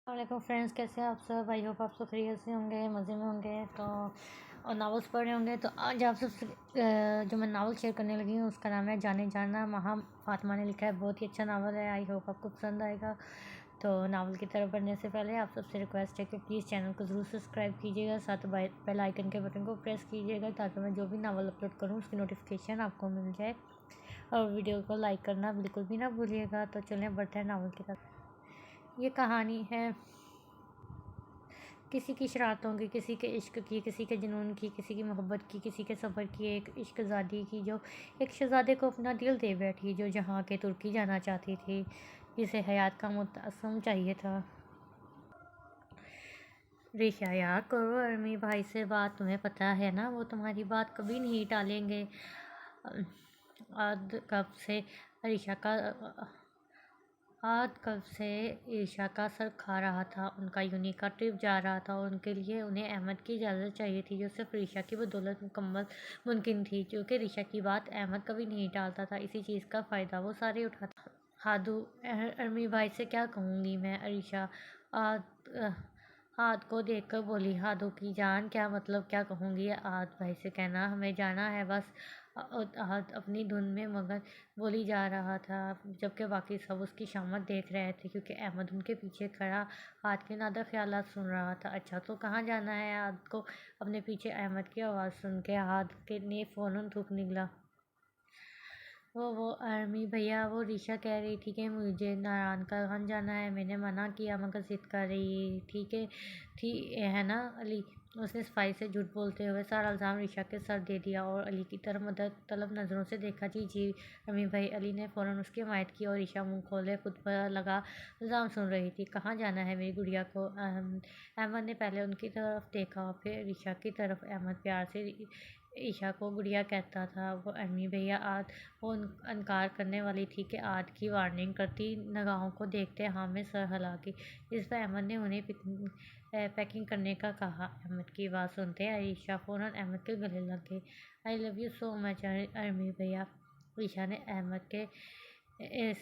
السلام علیکم فرینڈس، کیسے ہیں آپ سب؟ آئی ہوپ آپ سب خیریت سے ہوں گے، مزے میں ہوں گے تو اور ناولس پڑھ رہے ہوں گے۔ تو آج آپ سب سے جو میں ناول شیئر کرنے لگی ہوں اس کا نام ہے جانے جانا، مہا فاطمہ نے لکھا ہے۔ بہت ہی اچھا ناول ہے، آئی ہوپ آپ کو پسند آئے گا۔ تو ناول کی طرف بڑھنے سے پہلے آپ سب سے ریکویسٹ ہے کہ پلیز چینل کو ضرور سبسکرائب کیجیے گا، ساتھ بیل آئکن کے بٹن کو پریس کیجیے گا تاکہ میں جو بھی ناول اپلوڈ کروں اس کی نوٹیفیکیشن آپ کو مل جائے، اور ویڈیو کو لائک کرنا بالکل بھی نہ بھولیے گا۔ تو چلیں بڑھتے ہیں ناول کی طرف۔ یہ کہانی ہے کسی کی شرارتوں کی، کسی کے عشق کی، کسی کے جنون کی، کسی کی محبت کی، کسی کے صبر کی، ایک عشق زادی کی جو ایک شہزادے کو اپنا دل دے بیٹھی، جو جہاں کے ترکی جانا چاہتی تھی، جسے حیات کا متسم چاہیے تھا۔ ریشا، یار کرو ارمی بھائی سے بات، تمہیں پتہ ہے نا وہ تمہاری بات کبھی نہیں ٹالیں گے۔ آد کب سے عرشا کا سر کھا رہا تھا۔ ان کا یونی کا ٹرپ جا رہا تھا اور ان کے لیے انہیں احمد کی اجازت چاہیے تھی، جو صرف عرشا کی بدولت مکمل ممکن تھی، کیونکہ عرشا کی بات احمد کبھی نہیں ٹالتا تھا۔ اسی چیز کا فائدہ وہ سارے اٹھاتا تھا۔ ہادو، ارمی بھائی سے کیا کہوں گی میں؟ عرشا آد کو دیکھ کر بولی۔ ہادو کی جان، کیا مطلب کیا کہوں گی؟ آد بھائی سے کہنا ہمیں جانا ہے بس۔ آد اپنی دھن میں مگن بولی جا رہا تھا، جبکہ باقی سب اس کی شامت دیکھ رہے تھے، کیونکہ احمد ان کے پیچھے کھڑا آد کے نادر خیالات سن رہا تھا۔ اچھا تو کہاں جانا ہے؟ آد کو اپنے پیچھے احمد کی آواز سن کے آد نے فوراً تھوک نکلا۔ وہ ارمی بھیا، وہ ریشا کہہ رہی تھی کہ مجھے ناران کہاں جانا ہے، میں نے منع کیا مگر ضد کر رہی تھی ہے نا علی؟ اس نے صفائی سے جھوٹ بولتے ہوئے سارا الزام ریشا کے سر دے دیا اور علی کی طرف مدد طلب نظروں سے دیکھا۔ جی ارمی بھائی، علی نے فوراً اس کی حمایت کی، اور ریشا منہ کھولے خود پر لگا الزام سن رہی تھی۔ کہاں جانا ہے میری گڑیا کو؟ احمد نے پہلے ان کی طرف دیکھا، پھر ریشا کی طرف۔ احمد پیار سے عرشا کو گڑیا کہتا تھا۔ وہ ارمی بھیا وہ انکار کرنے والی تھی کہ آد کی وارننگ کرتی نگاہوں کو دیکھتے ہاں میں سر ہلا کی، جس پر احمد نے انہیں پیکنگ کرنے کا کہا۔ احمد کی بات سنتے عرشا فوراً احمد کے گلے لگ گئی۔ آئی love you so much army بھیا، عرشا نے احمد کے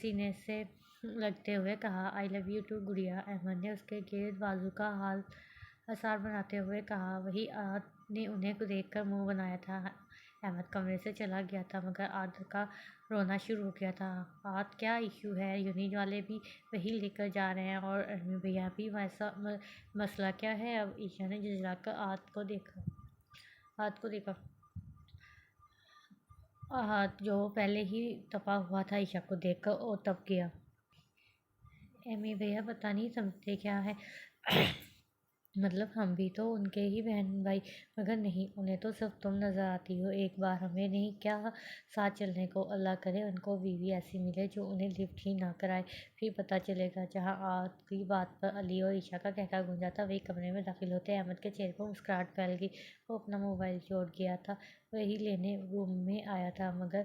سینے سے لگتے ہوئے کہا۔ آئی لو یو ٹو گڑیا، احمد نے اس کے گرد بازو کا حصار بناتے ہوئے کہا۔ وہی آد نے انہیں دیکھ کر منہ بنایا تھا۔ احمد کمرے سے چلا گیا تھا مگر آد کا رونا شروع ہو گیا تھا۔ آد، کیا ایشو ہے؟ یونی والے بھی وہی لے کر جا رہے ہیں اور ارمی بھیا بھی، مسئلہ کیا ہے؟ اب عرشا نے جھنجھلا کر آد کو دیکھا۔ آد، جو پہلے ہی تپا ہوا تھا عرشا کو دیکھ کر، اور تپ گیا۔ ارمی بھیا پتہ نہیں سمجھتے کیا ہے؟ مطلب ہم بھی تو ان کے ہی بہن بھائی، مگر نہیں، انہیں تو صرف تم نظر آتی ہو۔ ایک بار ہمیں نہیں کیا ساتھ چلنے کو؟ اللہ کرے ان کو بیوی ایسی ملے جو انہیں لفٹ ہی نہ کرائے، پھر پتہ چلے گا۔ جہاں آد کی بات پر علی اور عرشا کا قہقہ گونجا تھا، وہی کمرے میں داخل ہوتے احمد کے چہرے پر مسکراہٹ پھیل گئی۔ وہ اپنا موبائل چھوڑ گیا تھا، وہی لینے روم میں آیا تھا، مگر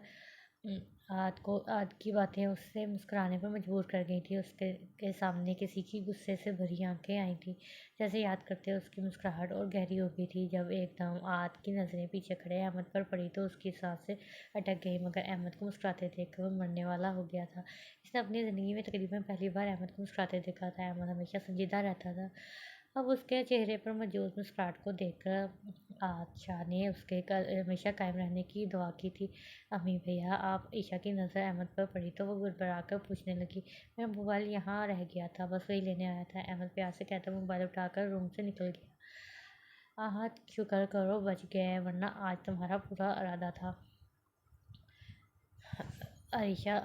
آد کی باتیں اسے مسکرانے پر مجبور کر گئی تھیں۔ اس کے سامنے کسی کی غصے سے بھری آنکھیں آئی تھیں، جیسے یاد کرتے اس کی مسکراہٹ اور گہری ہو گئی تھی۔ جب ایک دم آد کی نظریں پیچھے کھڑے احمد پر پڑی تو اس کی سانسیں اٹک گئیں، مگر احمد کو مسکراتے دیکھ کر وہ مرنے والا ہو گیا تھا۔ اس نے اپنی زندگی میں تقریباً پہلی بار احمد کو مسکراتے دیکھا تھا۔ احمد ہمیشہ سنجیدہ رہتا تھا، اب اس کے چہرے پر موجود مسکراہٹ کو دیکھ کر عائشہ نے اس کے ہمیشہ قائم رہنے کی دعا کی تھی۔ امی بھیا، آپ؟ عائشہ کی نظر احمد پر پڑی تو وہ گڑبڑا کر پوچھنے لگی۔ میرا موبائل یہاں رہ گیا تھا، بس وہی لینے آیا تھا، احمد پیار سے کہتا موبائل اٹھا کر روم سے نکل گیا۔ شکر کرو بچ گئے، ورنہ آج تمہارا پورا ارادہ تھا۔ عائشہ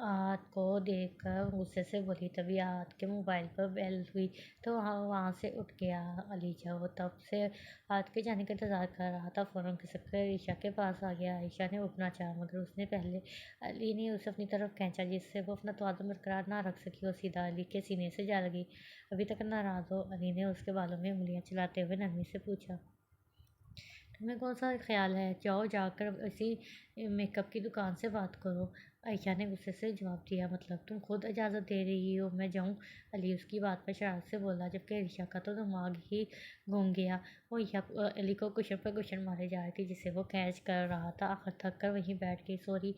آد کو دیکھ کر غصے سے بولی۔ تبھی آد کے موبائل پر بیل ہوئی تو وہاں سے اٹھ گیا۔ علی، جو وہ تب سے آد کے جانے کا انتظار کر رہا تھا، فوراً کھسک کر عائشہ کے پاس آ گیا۔ عائشہ نے اٹھنا چاہا مگر اس نے پہلے علی نے اسے اپنی طرف کھینچا، جس سے وہ اپنا توازن برقرار نہ رکھ سکی اور سیدھا علی کے سینے سے جا لگی۔ ابھی تک ناراض ہو؟ علی نے اس کے بالوں میں انگلیاں چلاتے ہوئے نرمی سے پوچھا۔ تمہیں کون سا خیال ہے؟ جاؤ، جا کر اسی میک اپ کی دکان سے بات کرو، عائشہ نے غصے سے جواب دیا۔ مطلب تم خود اجازت دے رہی ہو میں جاؤں؟ علی اس کی بات پر شرارت سے بولا، جبکہ عائشہ کا تو دماغ ہی گھوم گیا۔ وہ علی کو کشن پر کشن مارے جا رہی تھی، جسے وہ کھینچ کر رہا تھا۔ آخر تھک کر وہیں بیٹھ گئی۔ سوری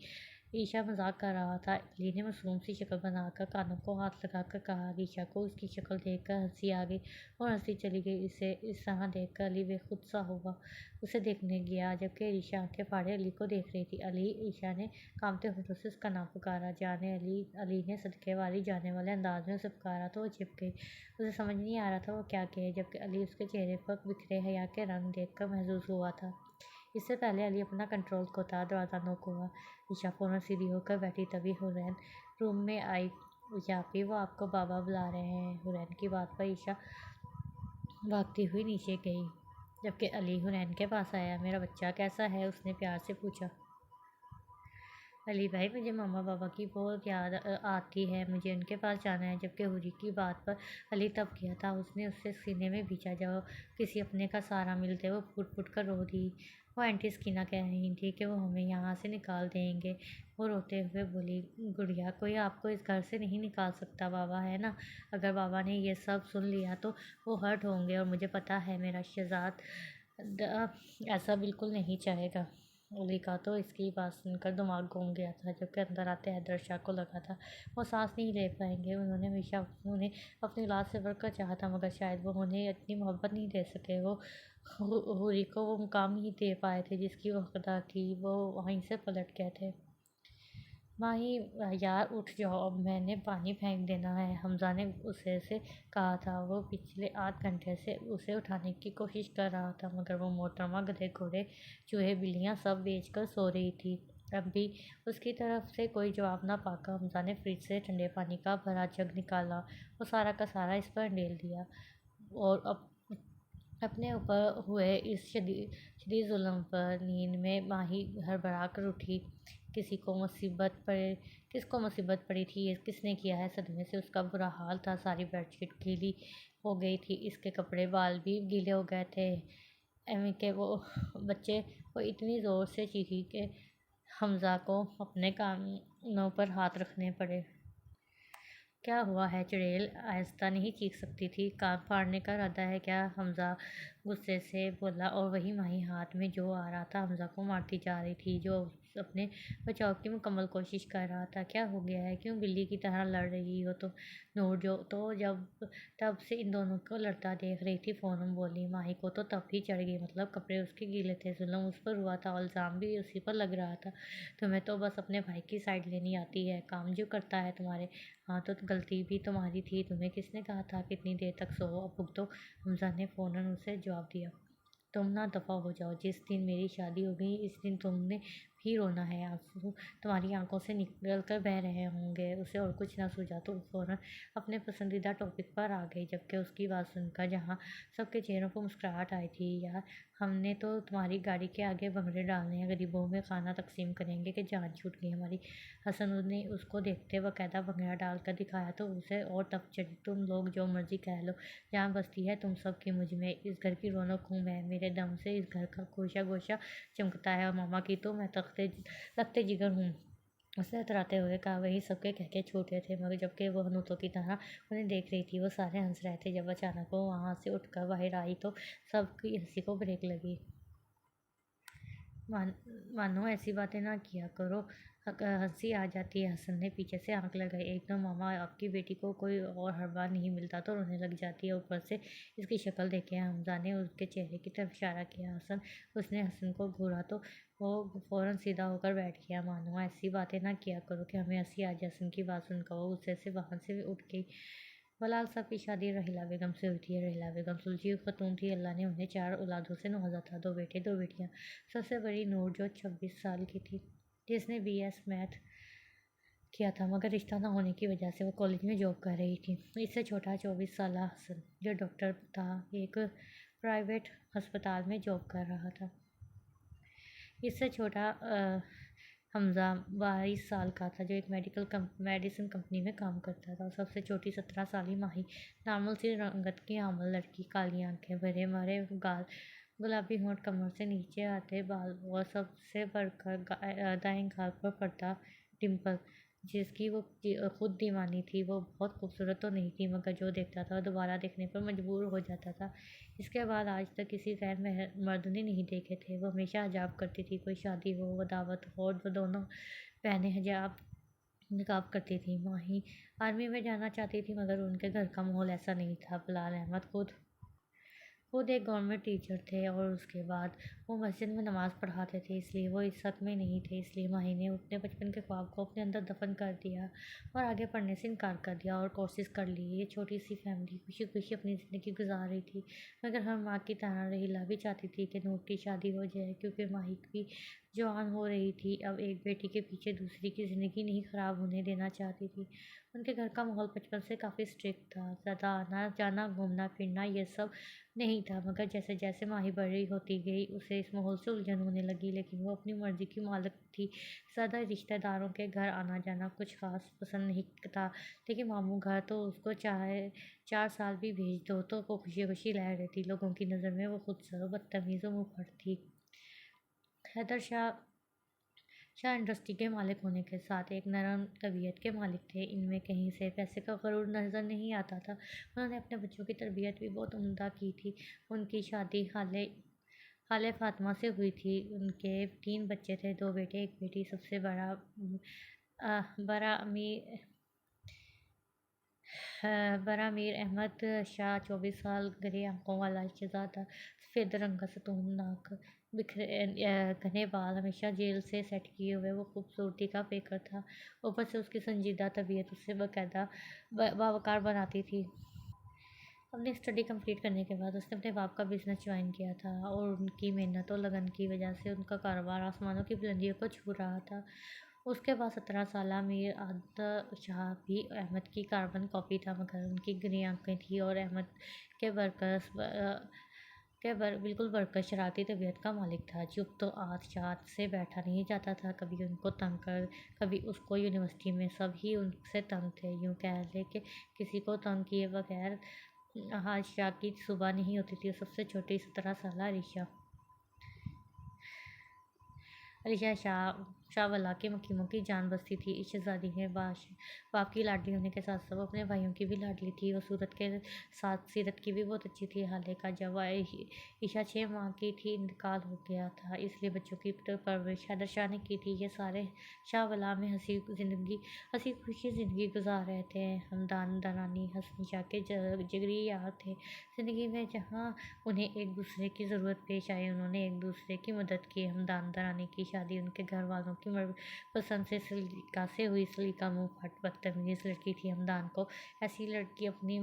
عیشا مذاق کر رہا تھا۔ علی نے معصوم سی شکل بنا کر کانوں کو ہاتھ لگا کر کہا۔ عیشا کو اس کی شکل دیکھ کر ہنسی آ گئی اور ہنسی چلی گئی۔ اسے اس طرح دیکھ کر علی بے خود سا ہوا، اسے دیکھنے گیا، جبکہ عیشا آنکھیں پھاڑے علی کو دیکھ رہی تھی۔ علی! عیشا نے کانپتے ہونٹوں سے اس کا نام پکارا۔ جانے علی! علی نے صدقے والی جانے والے انداز میں اسے پکارا تو وہ چپ گئی۔ اسے سمجھ نہیں آ رہا تھا وہ کیا کہے، جبکہ علی اس کے چہرے پر بکھرے حیا کے رنگ دیکھ کر محظوظ ہوا تھا۔ اس سے پہلے علی اپنا کنٹرول کھوتا دروازہ نوک ہوا۔ عیشا فوراً سیدھی ہو کر بیٹھی، تبھی حسین روم میں آئی۔ عیشا آپی، وہ آپ کو بابا بلا رہے ہیں۔ حسین کی بات پر عیشا بھاگتی ہوئی نیچے گئی، جبکہ علی حسین کے پاس آیا۔ میرا بچہ کیسا ہے؟ اس نے پیار سے پوچھا۔ علی بھائی، مجھے ماما بابا کی بہت یاد آتی ہے، مجھے ان کے پاس جانا ہے۔ جبکہ حوری کی بات پر علی تب گیا تھا، اس نے اسے سینے میں بھینچا۔ جب کسی اپنے کا سہارا ملتے وہ پھوٹ پھوٹ کر رو دی۔ وہ آنٹی سکینہ کہہ رہی تھی کہ وہ ہمیں یہاں سے نکال دیں گے۔ وہ روتے ہوئے بولی، گڑیا، کوئی آپ کو اس گھر سے نہیں نکال سکتا، بابا ہے نا؟ اگر بابا نے یہ سب سن لیا تو وہ ہرٹ ہوں گے، اور مجھے پتہ ہے میرا شہزاد ایسا بالکل نہیں چاہے گا۔ علی کا تو اس کی بات سن کر دماغ گھوم گیا تھا، جبکہ اندر آتے حیدر شاہ کو لگا تھا وہ سانس نہیں لے پائیں گے۔ انہوں نے ہمیشہ انہیں اپنی اولاد سے بڑھ کر چاہا تھا، مگر شاید وہ انہیں اتنی محبت نہیں دے سکے، وہ حوری کو وہ مقام نہیں دے پائے تھے جس کی وہ حقدار تھی۔ وہ وہیں سے پلٹ گئے تھے۔ ماہی یار اٹھ جاؤ، اب میں نے پانی پھینک دینا ہے، حمزہ نے اسے سے کہا تھا۔ وہ پچھلے آدھ گھنٹے سے اسے اٹھانے کی کوشش کر رہا تھا، مگر وہ محترمہ گدھے گھوڑے چوہے بلیاں سب بیچ کر سو رہی تھی۔ اب بھی اس کی طرف سے کوئی جواب نہ پا کر حمزہ نے فریج سے ٹھنڈے پانی کا بھرا جگ نکالا اور سارا کا سارا اس پر ڈھیل دیا، اور اپنے اوپر ہوئے اس شدید ظلم پر نیند میں ماہی ہڑبڑا کر اٹھی۔ کس کو مصیبت پڑی تھی، یہ کس نے کیا ہے؟ صدمے سے اس کا برا حال تھا، ساری بیڈ شیٹ گیلی ہو گئی تھی، اس کے کپڑے بال بھی گیلے ہو گئے تھے۔ ایویں کہ وہ بچے وہ اتنی زور سے چیخی کہ حمزہ کو اپنے کانوں پر ہاتھ رکھنے پڑے۔ کیا ہوا ہے چڑیل؟ آہستہ نہیں چیخ سکتی تھی؟ کان پھاڑنے کا ارادہ ہے کیا؟ حمزہ غصے سے بولا، اور وہی ماہی ہاتھ میں جو آ رہا تھا حمزہ کو مارتی جا رہی تھی، جو اپنے بچاؤ کی مکمل کوشش کر رہا تھا۔ کیا ہو گیا ہے؟ کیوں بلی کی طرح لڑ رہی ہو تم؟ نور جو تو تب سے ان دونوں کو لڑتا دیکھ رہی تھی فوراً بولی۔ ماہی کو تو تب ہی چڑھ گئی، مطلب کپڑے اس کے گیلے تھے، ظلم اس پر ہوا تھا اور الزام بھی اسی پر لگ رہا تھا۔ تمہیں تو بس اپنے بھائی کی سائیڈ لینی آتی ہے، کام جو کرتا ہے تمہارے ہاں تو غلطی بھی تمہاری تھی، تمہیں کس نے کہا تھا کہ اتنی دیر تک سوؤ؟ اب بھگتو۔ حمزہ نے فوراً اسے جواب دیا۔ تم نہ دفعہ ہو جاؤ، جس دن میری شادی ہو گئی اس دن تم نے بھی رونا ہے، آنسو تمہاری آنکھوں سے نکل کر بہہ رہے ہوں گے۔ اسے اور کچھ نہ سوجا تو وہ فوراً اپنے پسندیدہ ٹاپک پر آ گئی، جبکہ اس کی بات سن کر جہاں سب کے چہروں پر مسکراہٹ آئی تھی۔ یار، ہم نے تو تمہاری گاڑی کے آگے بھنگڑے ڈالنے ہیں، غریبوں میں کھانا تقسیم کریں گے کہ جان چھوٹ گئی ہماری۔ حسن نے اس کو دیکھتے باقاعدہ بھنگڑا ڈال کر دکھایا تو اسے اور تپ چڑھی۔ تم لوگ جو مرضی کہہ لو، جان بستی ہے تم سب کی مجھ میں، اس گھر کی رونق ہوں میں، میرے دم سے اس گھر کا گوشہ گوشہ چمکتا ہے، اور ماما کی تو میں تختے جگر ہوں۔ اس نے اتراتے ہوئے کہا۔ وہی سب کے کہکے چھوٹے تھے، مگر جبکہ وہ حنوطوں کی طرح انہیں دیکھ رہی تھی وہ سارے ہنس رہے تھے۔ جب اچانک وہ وہاں سے اٹھ کر باہر آئی تو سب کی ہنسی کو بریک لگی۔ مانو ایسی باتیں نہ کیا کرو، ہنسی آ جاتی ہے۔ حسن نے پیچھے سے آنکھ لگائی۔ ایک تو ماما آپ کی بیٹی کو کوئی اور ہر بار نہیں ملتا تو رونے لگ جاتی ہے، اوپر سے اس کی شکل دیکھیں۔ حمزہ نے اس کے چہرے کی طرف اشارہ کیا۔ اس نے حسن کو گھورا تو وہ فوراً سیدھا ہو کر بیٹھ گیا۔ مانو ایسی باتیں نہ کیا کرو کہ ہمیں ہنسی آ جائے۔ حسن کی بات سن کر وہ غصے سے وہاں سے اٹھ گئی۔ بلال صاحب کی شادی رحیلہ بیگم سے ہوئی تھی۔ رحیلہ بیگم سلجھی ہوئی خاتون تھی، اللہ نے انہیں 4 اولادوں سے نوازا تھا، 2 بیٹے 2 بیٹیاں۔ سب سے بڑی نور جو 26 سال کی تھی، جس نے BS میتھ کیا تھا، مگر رشتہ نہ ہونے کی وجہ سے وہ کالج میں جاب کر رہی تھی۔ اس سے چھوٹا 24 سالہ حسن، جو ڈاکٹر تھا، ایک پرائیویٹ ہسپتال میں جاب کر رہا تھا۔ اس سے چھوٹا حمزہ 22 سال کا تھا، جو ایک میڈیسن کمپنی میں کام کرتا تھا، اور سب سے چھوٹی 17 سالی ماہی، نارمل سی رنگت کی حامل لڑکی، کالی آنکھیں، بھرے مرے گال، گلابی ہونٹ، کمر سے نیچے آتے بال، اور سب سے بڑھ کر دائیں گال پر پڑتا ڈمپل، جس کی وہ خود دیوانی تھی۔ وہ بہت خوبصورت تو نہیں تھی، مگر جو دیکھتا تھا وہ دوبارہ دیکھنے پر مجبور ہو جاتا تھا۔ اس کے بعد آج تک کسی غیر مرد نے نہیں دیکھے تھے۔ وہ ہمیشہ حجاب کرتی تھی، کوئی شادی ہو و دعوت ہو، وہ دونوں پہنے حجاب نقاب کرتی تھی۔ ماہی آرمی میں جانا چاہتی تھی مگر ان کے گھر کا ماحول ایسا نہیں تھا۔ بلال احمد خود ایک گورنمنٹ ٹیچر تھے اور اس کے بعد وہ مسجد میں نماز پڑھاتے تھے، اس لیے وہ اس حق میں نہیں تھے۔ اس لیے ماہی نے اپنے بچپن کے خواب کو اپنے اندر دفن کر دیا اور آگے پڑھنے سے انکار کر دیا اور کورسز کر لیے۔ یہ چھوٹی سی فیملی خوشی خوشی اپنی زندگی گزار رہی تھی، مگر ہر ماں کی طرح رحیلہ بھی چاہتی تھی کہ نور کی شادی ہو جائے، کیونکہ ماہی بھی جوان ہو رہی تھی۔ اب ایک بیٹی کے پیچھے دوسری کی زندگی نہیں خراب ہونے دینا چاہتی تھی۔ ان کے گھر کا ماحول بچپن سے کافی اسٹرکٹ تھا، زیادہ آنا جانا گھومنا پھرنا یہ سب نہیں تھا، مگر جیسے جیسے ماہی بڑی ہوتی گئی اسے اس ماحول سے الجھن ہونے لگی، لیکن وہ اپنی مرضی کی مالک تھی۔ زیادہ رشتہ داروں کے گھر آنا جانا کچھ خاص پسند نہیں تھا، لیکن ماموں گھر تو اس کو چاہے 4 سال بھی بھیج دو تو وہ خوشی خوشی رہ رہتی۔ لوگوں کی نظر میں وہ خود سر بدتمیز و منہ پھٹ تھی۔ حیدر شاہ انڈسٹری کے مالک ہونے کے ساتھ ایک نرم طبیعت کے مالک تھے۔ ان میں کہیں سے پیسے کا غرور نظر نہیں آتا تھا۔ انہوں نے اپنے بچوں کی تربیت بھی بہت عمدہ کی تھی۔ ان کی شادی خالہ فاطمہ سے ہوئی تھی۔ ان کے 3 بچے تھے، 2 بیٹے 1 بیٹی۔ سب سے بڑا میر احمد شاہ 24 سال، گہری آنکھوں والا شہزادہ، سفید رنگ کا ستون ناک، گھنے بال، ہمیشہ جیل سے سیٹ کیے ہوئے، وہ خوبصورتی کا پیکر تھا۔ اوپر سے اس کی سنجیدہ طبیعت اسے باقاعدہ باوقار بناتی تھی۔ اپنی اسٹڈی کمپلیٹ کرنے کے بعد اس نے اپنے باپ کا بزنس جوائن کیا تھا اور ان کی محنت اور لگن کی وجہ سے ان کا کاروبار آسمانوں کی بلندیوں کو چھو رہا تھا۔ اس کے بعد 17 سالہ میر عادل شاہ بھی احمد کی کاربن کاپی تھا، مگر ان کی گہری آنکھیں تھیں اور احمد بالکل برعکس شرارتی طبیعت کا مالک تھا۔ چپ تو عادل شاہ سے بیٹھا نہیں جاتا تھا، کبھی ان کو تنگ کر کبھی اس کو۔ یونیورسٹی میں سب ہی ان سے تنگ تھے، یوں کہہ لے کہ کسی کو تنگ کیے بغیر عادل شاہ کی صبح نہیں ہوتی تھی۔ سب سے چھوٹی 17 سالہ علیشہ شاہ ولا کے مکیموں کی جان بستی تھی۔ اس شہزادی میں باپ کی لاڈلی ہونے کے ساتھ ساتھ اپنے بھائیوں کی بھی لاڈلی تھی۔ وہ صورت کے ساتھ سیرت کی بھی بہت اچھی تھی۔ حالے کا جب عائشہ 6 ماہ کی تھی انتقال ہو گیا تھا، اس لیے بچوں کی پرورش حیدر شاہ نے کی تھی۔ یہ سارے شاہ ولا میں ہنسی خوشی زندگی گزار رہے تھے۔ ہمدان درانی حسن شاہ کے جگری یار تھے۔ زندگی میں جہاں انہیں ایک دوسرے کی ضرورت پیش آئی انہوں نے ایک دوسرے کی مدد کی۔ ہمدان درانی کی شادی ان کے گھر والوں کی پسند سے سلیقہ سے ہوئی۔ سلیقہ منہ پھٹ بدتمیز لڑکی تھی۔ ہمدان کو ایسی لڑکی اپنی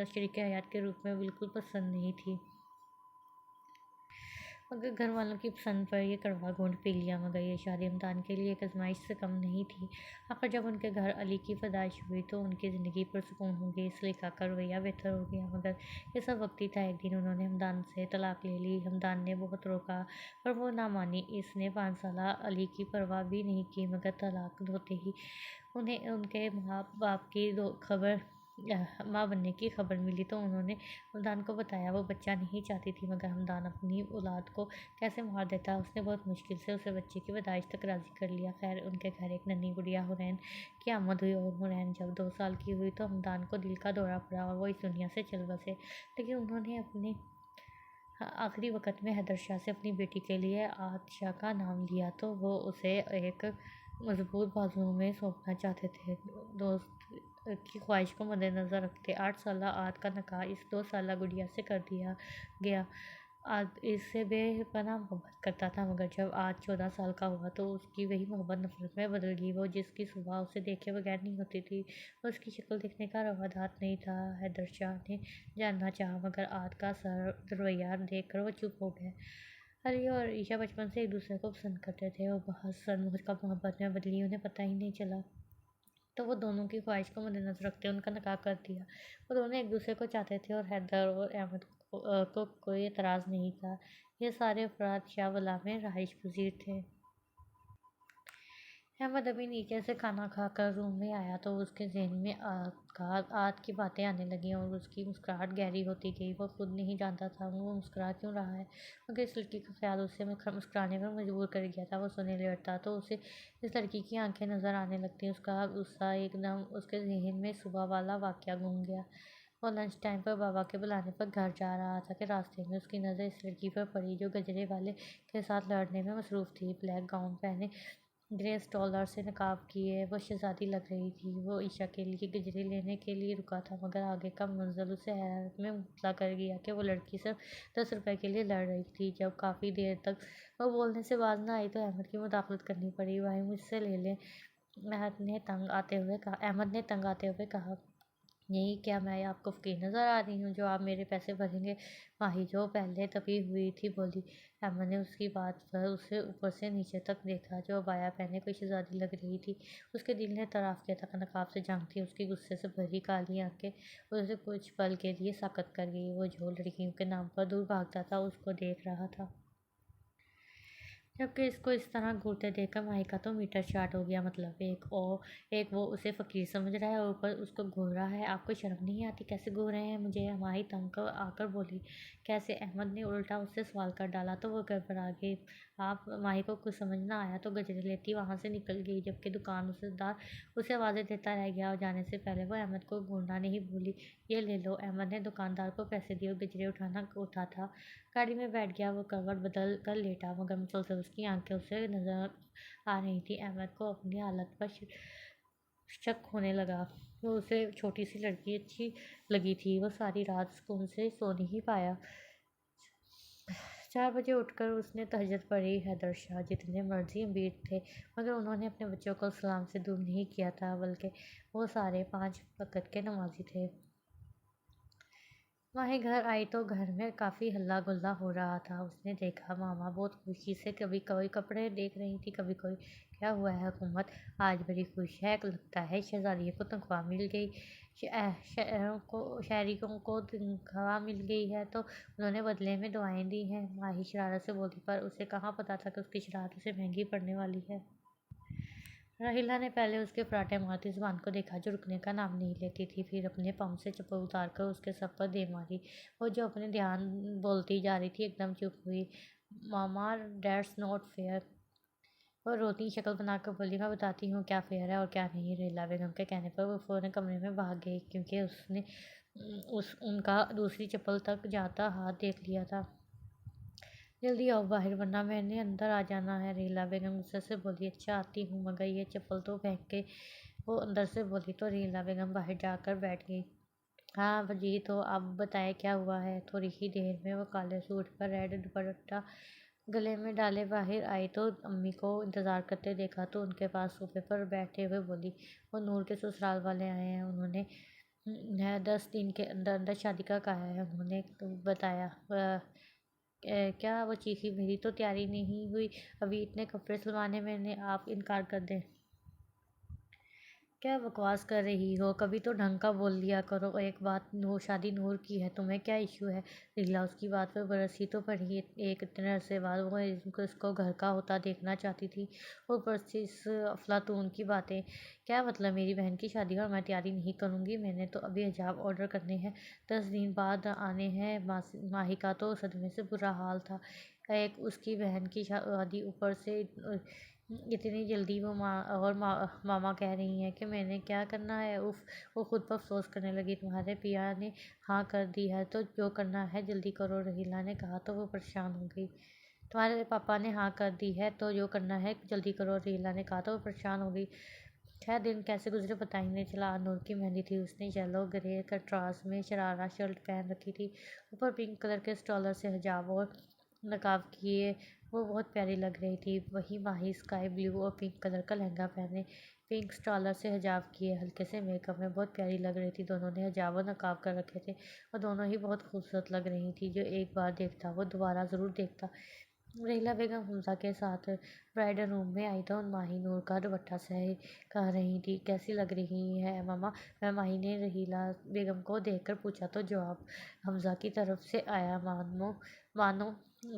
شریک حیات کے روپ میں بالکل پسند نہیں تھی، مگر گھر والوں کی پسند پر یہ کڑوا گھونٹ پی لیا۔ مگر یہ شادی ہمدان کے لیے ایک آزمائش سے کم نہیں تھی۔ آخر جب ان کے گھر علی کی پیدائش ہوئی تو ان کی زندگی پرسکون ہو گئی، سلیقہ کا رویہ بہتر ہو گیا، مگر یہ سب وقتی تھا۔ ایک دن انہوں نے ہمدان سے طلاق لے لی۔ ہمدان نے بہت روکا پر وہ نہ مانی۔ اس نے 5 سالہ علی کی پرواہ بھی نہیں کی، مگر طلاق ہوتے ہی انہیں ان کے ماں بننے کی خبر ملی تو انہوں نے ہمدان کو بتایا۔ وہ بچہ نہیں چاہتی تھی، مگر ہمدان اپنی اولاد کو کیسے مار دیتا۔ اس نے بہت مشکل سے اسے بچے کی پیدائش تک راضی کر لیا۔ خیر ان کے گھر ایک ننھی گڑیا حورین کی آمد ہوئی اور حورین جب 2 سال کی ہوئی تو ہمدان کو دل کا دورہ پڑا اور وہ اس دنیا سے چل بسے۔ لیکن انہوں نے اپنے آخری وقت میں حیدر شاہ سے اپنی بیٹی کے لیے عادل شاہ کا نام لیا تو وہ اسے ایک مضبوط بازوؤں میں سونپنا چاہتے تھے، دوست کی خواہش کو مد نظر رکھتے۔ 8 سالہ عادل کا نکاح اس 2 سالہ گڑیا سے کر دیا گیا۔ عادل اس سے بے پناہ محبت کرتا تھا، مگر جب عادل 14 سال کا ہوا تو اس کی وہی محبت نفرت میں بدل گئی۔ وہ جس کی صبح اسے دیکھے بغیر نہیں ہوتی تھی، وہ اس کی شکل دیکھنے کا روادار نہیں تھا۔ حیدر شاہ نے جاننا چاہا، مگر عادل کا سرد رویہ دیکھ کر وہ چپ ہو گئے۔ علی اور عائشہ بچپن سے ایک دوسرے کو پسند کرتے تھے اور بہت سن کب محبت میں بدلی انہیں پتہ ہی نہیں چلا، تو وہ دونوں کی خواہش کو مد نظر رکھتے ان کا نکاح کر دیا۔ وہ دونوں ایک دوسرے کو چاہتے تھے اور حیدر اور احمد کو کوئی اعتراض نہیں تھا۔ یہ سارے افراد شاہ ولا میں رہائش پذیر تھے۔ احمد ابھی نیچے سے کھانا کھا کر روم میں آیا تو اس کے ذہن میں عادل کی باتیں آنے لگیں اور اس کی مسکراہٹ گہری ہوتی گئی۔ وہ خود نہیں جانتا تھا وہ مسکرا کیوں رہا ہے، مگر اس لڑکی کا خیال اسے مسکرانے پر مجبور کر گیا تھا۔ وہ سونے لیٹتا تو اسے اس لڑکی کی آنکھیں نظر آنے لگتیں۔ اس کا غصہ ایک دم اس کے ذہن میں صبح والا واقعہ گھوم گیا۔ وہ لنچ ٹائم پر بابا کے بلانے پر گھر جا رہا تھا کہ راستے میں اس کی نظر اس لڑکی پر پڑی جو گجرے والے کے ساتھ لڑنے میں مصروف تھی۔ بلیک گاؤن پہنے گرے اسٹالر سے نقاب کیے وہ شہزادی لگ رہی تھی۔ وہ عشاء کے لیے گجرے لینے کے لیے رکا تھا، مگر آگے کا منظر اسے حیرت میں مبتلا کر گیا کہ وہ لڑکی صرف 10 روپے کے لیے لڑ رہی تھی۔ جب کافی دیر تک وہ بولنے سے باز نہ آئی تو احمد کی مداخلت کرنی پڑی۔ بھائی مجھ سے لے لیں، احمد نے تنگ آتے ہوئے کہا۔ یہی کیا میں آپ کو فقیر نظر آ رہی ہوں جو آپ میرے پیسے بھریں گے؟ ماہی جو پہلے دبی ہوئی تھی بولی۔ احمد نے اس کی بات پر اسے اوپر سے نیچے تک دیکھا۔ جو عبایا پہنے کوئی شہزادی لگ رہی تھی۔ اس کے دل نے اعتراف کیا تھا، نقاب سے جھانکتی اس کی غصے سے بھری کالی آنکھیں اسے کچھ پل کے لیے ساکت کر گئی۔ وہ جو لڑکیوں کے نام پر دور بھاگتا تھا اس کو دیکھ رہا تھا، جبکہ اس کو اس طرح گھورتے دیکھ کر ماہی کا تو میٹر شارٹ ہو گیا۔ مطلب ایک وہ اسے فقیر سمجھ رہا ہے اور اوپر اس کو گھور رہا ہے۔ آپ کو شرم نہیں آتی؟ کیسے گھور رہے ہیں مجھے؟ ماہی تنگ آ کر بولی۔ کیسے؟ احمد نے الٹا اس سے سوال کر ڈالا تو وہ گڑبڑا گئی۔ آپ ماہی کو کچھ سمجھ نہ آیا تو گجرے لیتی وہاں سے نکل گئی، جبکہ دکان دار اسے آوازیں دیتا رہ گیا اور جانے سے پہلے وہ احمد کو گھورنا نہیں بھولی۔ یہ لے لو۔ احمد نے دکاندار کو پیسے دیے اور گجرے اٹھا تھا، گاڑی میں بیٹھ گیا۔ وہ کروٹ بدل کر لیٹا، مگر مسلسل اس کی آنکھیں اسے نظر آ رہی تھیں۔ احمد کو اپنی حالت پر شک ہونے لگا۔ وہ اسے چھوٹی سی لڑکی اچھی لگی تھی۔ وہ ساری رات سکون سے سو نہیں پایا۔ 4 بجے اٹھ کر اس نے تہجد پڑھی۔ حیدر شاہ جتنے مرضی امیر تھے مگر انہوں نے اپنے بچوں کو اسلام سے دور نہیں کیا تھا، بلکہ وہ سارے 5 وقت کے نمازی تھے۔ ماہی گھر آئی تو گھر میں کافی ہلا گلا ہو رہا تھا۔ اس نے دیکھا ماما بہت خوشی سے کبھی کوئی کپڑے دیکھ رہی تھی، کبھی کوئی۔ کیا ہوا ہے؟ حکومت آج بڑی خوش ہے، لگتا ہے شہزادی کو تنخواہ مل گئی۔ شہریوں کو تنخواہ مل گئی ہے تو انہوں نے بدلے میں دعائیں دی ہیں، ماہی شرارت سے بولی۔ پر اسے کہاں پتا تھا کہ اس کی شرارت اسے مہنگی پڑنے والی ہے۔ راحیلہ نے پہلے اس کے فراٹے مارتی زبان کو دیکھا جو رکنے کا نام نہیں لیتی تھی، پھر اپنے پاؤں سے چپل اتار کر اس کے سر پر دے ماری۔ وہ جو اپنے دھیان بولتی جا رہی تھی ایک دم چپ ہوئی۔ ماما دیٹس ناٹ فیئر۔ وہ روتی شکل بنا کر بولی۔ میں بتاتی ہوں کیا فیئر ہے اور کیا نہیں۔ ریحلہ بیگم کے کہنے پر وہ فوراً کمرے میں بھاگ گئی، کیونکہ اس نے ان کا دوسری چپل تک جاتا ہاتھ دیکھ لیا تھا۔ جلدی آؤ باہر ورنہ میں نے اندر آ جانا ہے، ریحلہ بیگم غصے سے بولی۔ اچھا آتی ہوں، مگر یہ چپل تو پھینک کے وہ اندر سے بولی تو ریحلہ بیگم باہر جا کر بیٹھ گئی۔ ہاں جی، تو اب بتائیں کیا ہوا ہے؟ تھوڑی ہی دیر میں وہ کالے سوٹ پر ریڈ دوپٹہ گلے میں ڈالے باہر آئی تو امی کو انتظار کرتے دیکھا تو ان کے پاس صوفے پر بیٹھے ہوئے بولی۔ وہ نور کے سسرال والے آئے ہیں، انہوں نے 10 دن کے اندر اندر شادی کا کہا ہے، انہوں نے بتایا۔ کیا؟ وہ چیخی۔ میری تو تیاری نہیں ہوئی ابھی اتنے کپڑے سلوانے میں نے، آپ انکار کر دیں۔ کیا بکواس کر رہی ہو؟ کبھی تو ڈھنگ کا بول لیا کرو۔ ایک بات، شادی نور کی ہے، تمہیں کیا ایشو ہے؟ ریحلہ اس کی بات پر برس ہی تو پڑی۔ ایک اتنے عرصے بعد وہ اس کو گھر کا ہوتا دیکھنا چاہتی تھی، اوپر سے اس افلاطون کی باتیں۔ کیا مطلب؟ میری بہن کی شادی اور میں تیاری نہیں کروں گی؟ میں نے تو ابھی حجاب آرڈر کرنے ہیں، 10 دن بعد آنے ہیں۔ ماہی کا تو صدمے سے برا حال تھا۔ ایک اس کی بہن کی شادی، اوپر سے اتنی جلدی۔ وہ ماما کہہ رہی ہیں کہ میں نے کیا کرنا ہے؟ اف۔ وہ خود پر افسوس کرنے لگی۔ تمہارے پیا نے ہاں کر دی ہے تو جو کرنا ہے جلدی کرو، ریحلہ نے کہا تو وہ پریشان ہو گئی۔ تمہارے پاپا نے ہاں کر دی ہے تو جو کرنا ہے جلدی کرو، ریحلہ نے کہا تو وہ پریشان ہو گئی۔ 6 دن کیسے گزرے پتہ ہی نہیں چلا۔ نور کی مہندی تھی، اس نے یلو گرے کنٹراس میں شرارہ شرٹ پہن رکھی تھی، اوپر پنک کلر کے اسٹالر سے حجاب اور نقاب کیے وہ بہت پیاری لگ رہی تھی۔ وہیں ماہی اسکائی بلیو اور پنک کلر کا لہنگا پہنے، پنک اسٹالر سے حجاب کیے، ہلکے سے میک اپ میں بہت پیاری لگ رہی تھی۔ دونوں نے حجاب اور نقاب کر رکھے تھے اور دونوں ہی بہت خوبصورت لگ رہی تھیں۔ جو ایک بار دیکھتا وہ دوبارہ ضرور دیکھتا۔ ریحلہ بیگم حمزہ کے ساتھ برائڈل روم میں آئی تو ماہی نور کا دوپٹہ سہ کہہ رہی تھی۔ کیسی لگ رہی ہے ماما؟ ماہی نے ریحلہ بیگم کو دیکھ کر پوچھا تو جواب حمزہ کی طرف سے آیا، مانو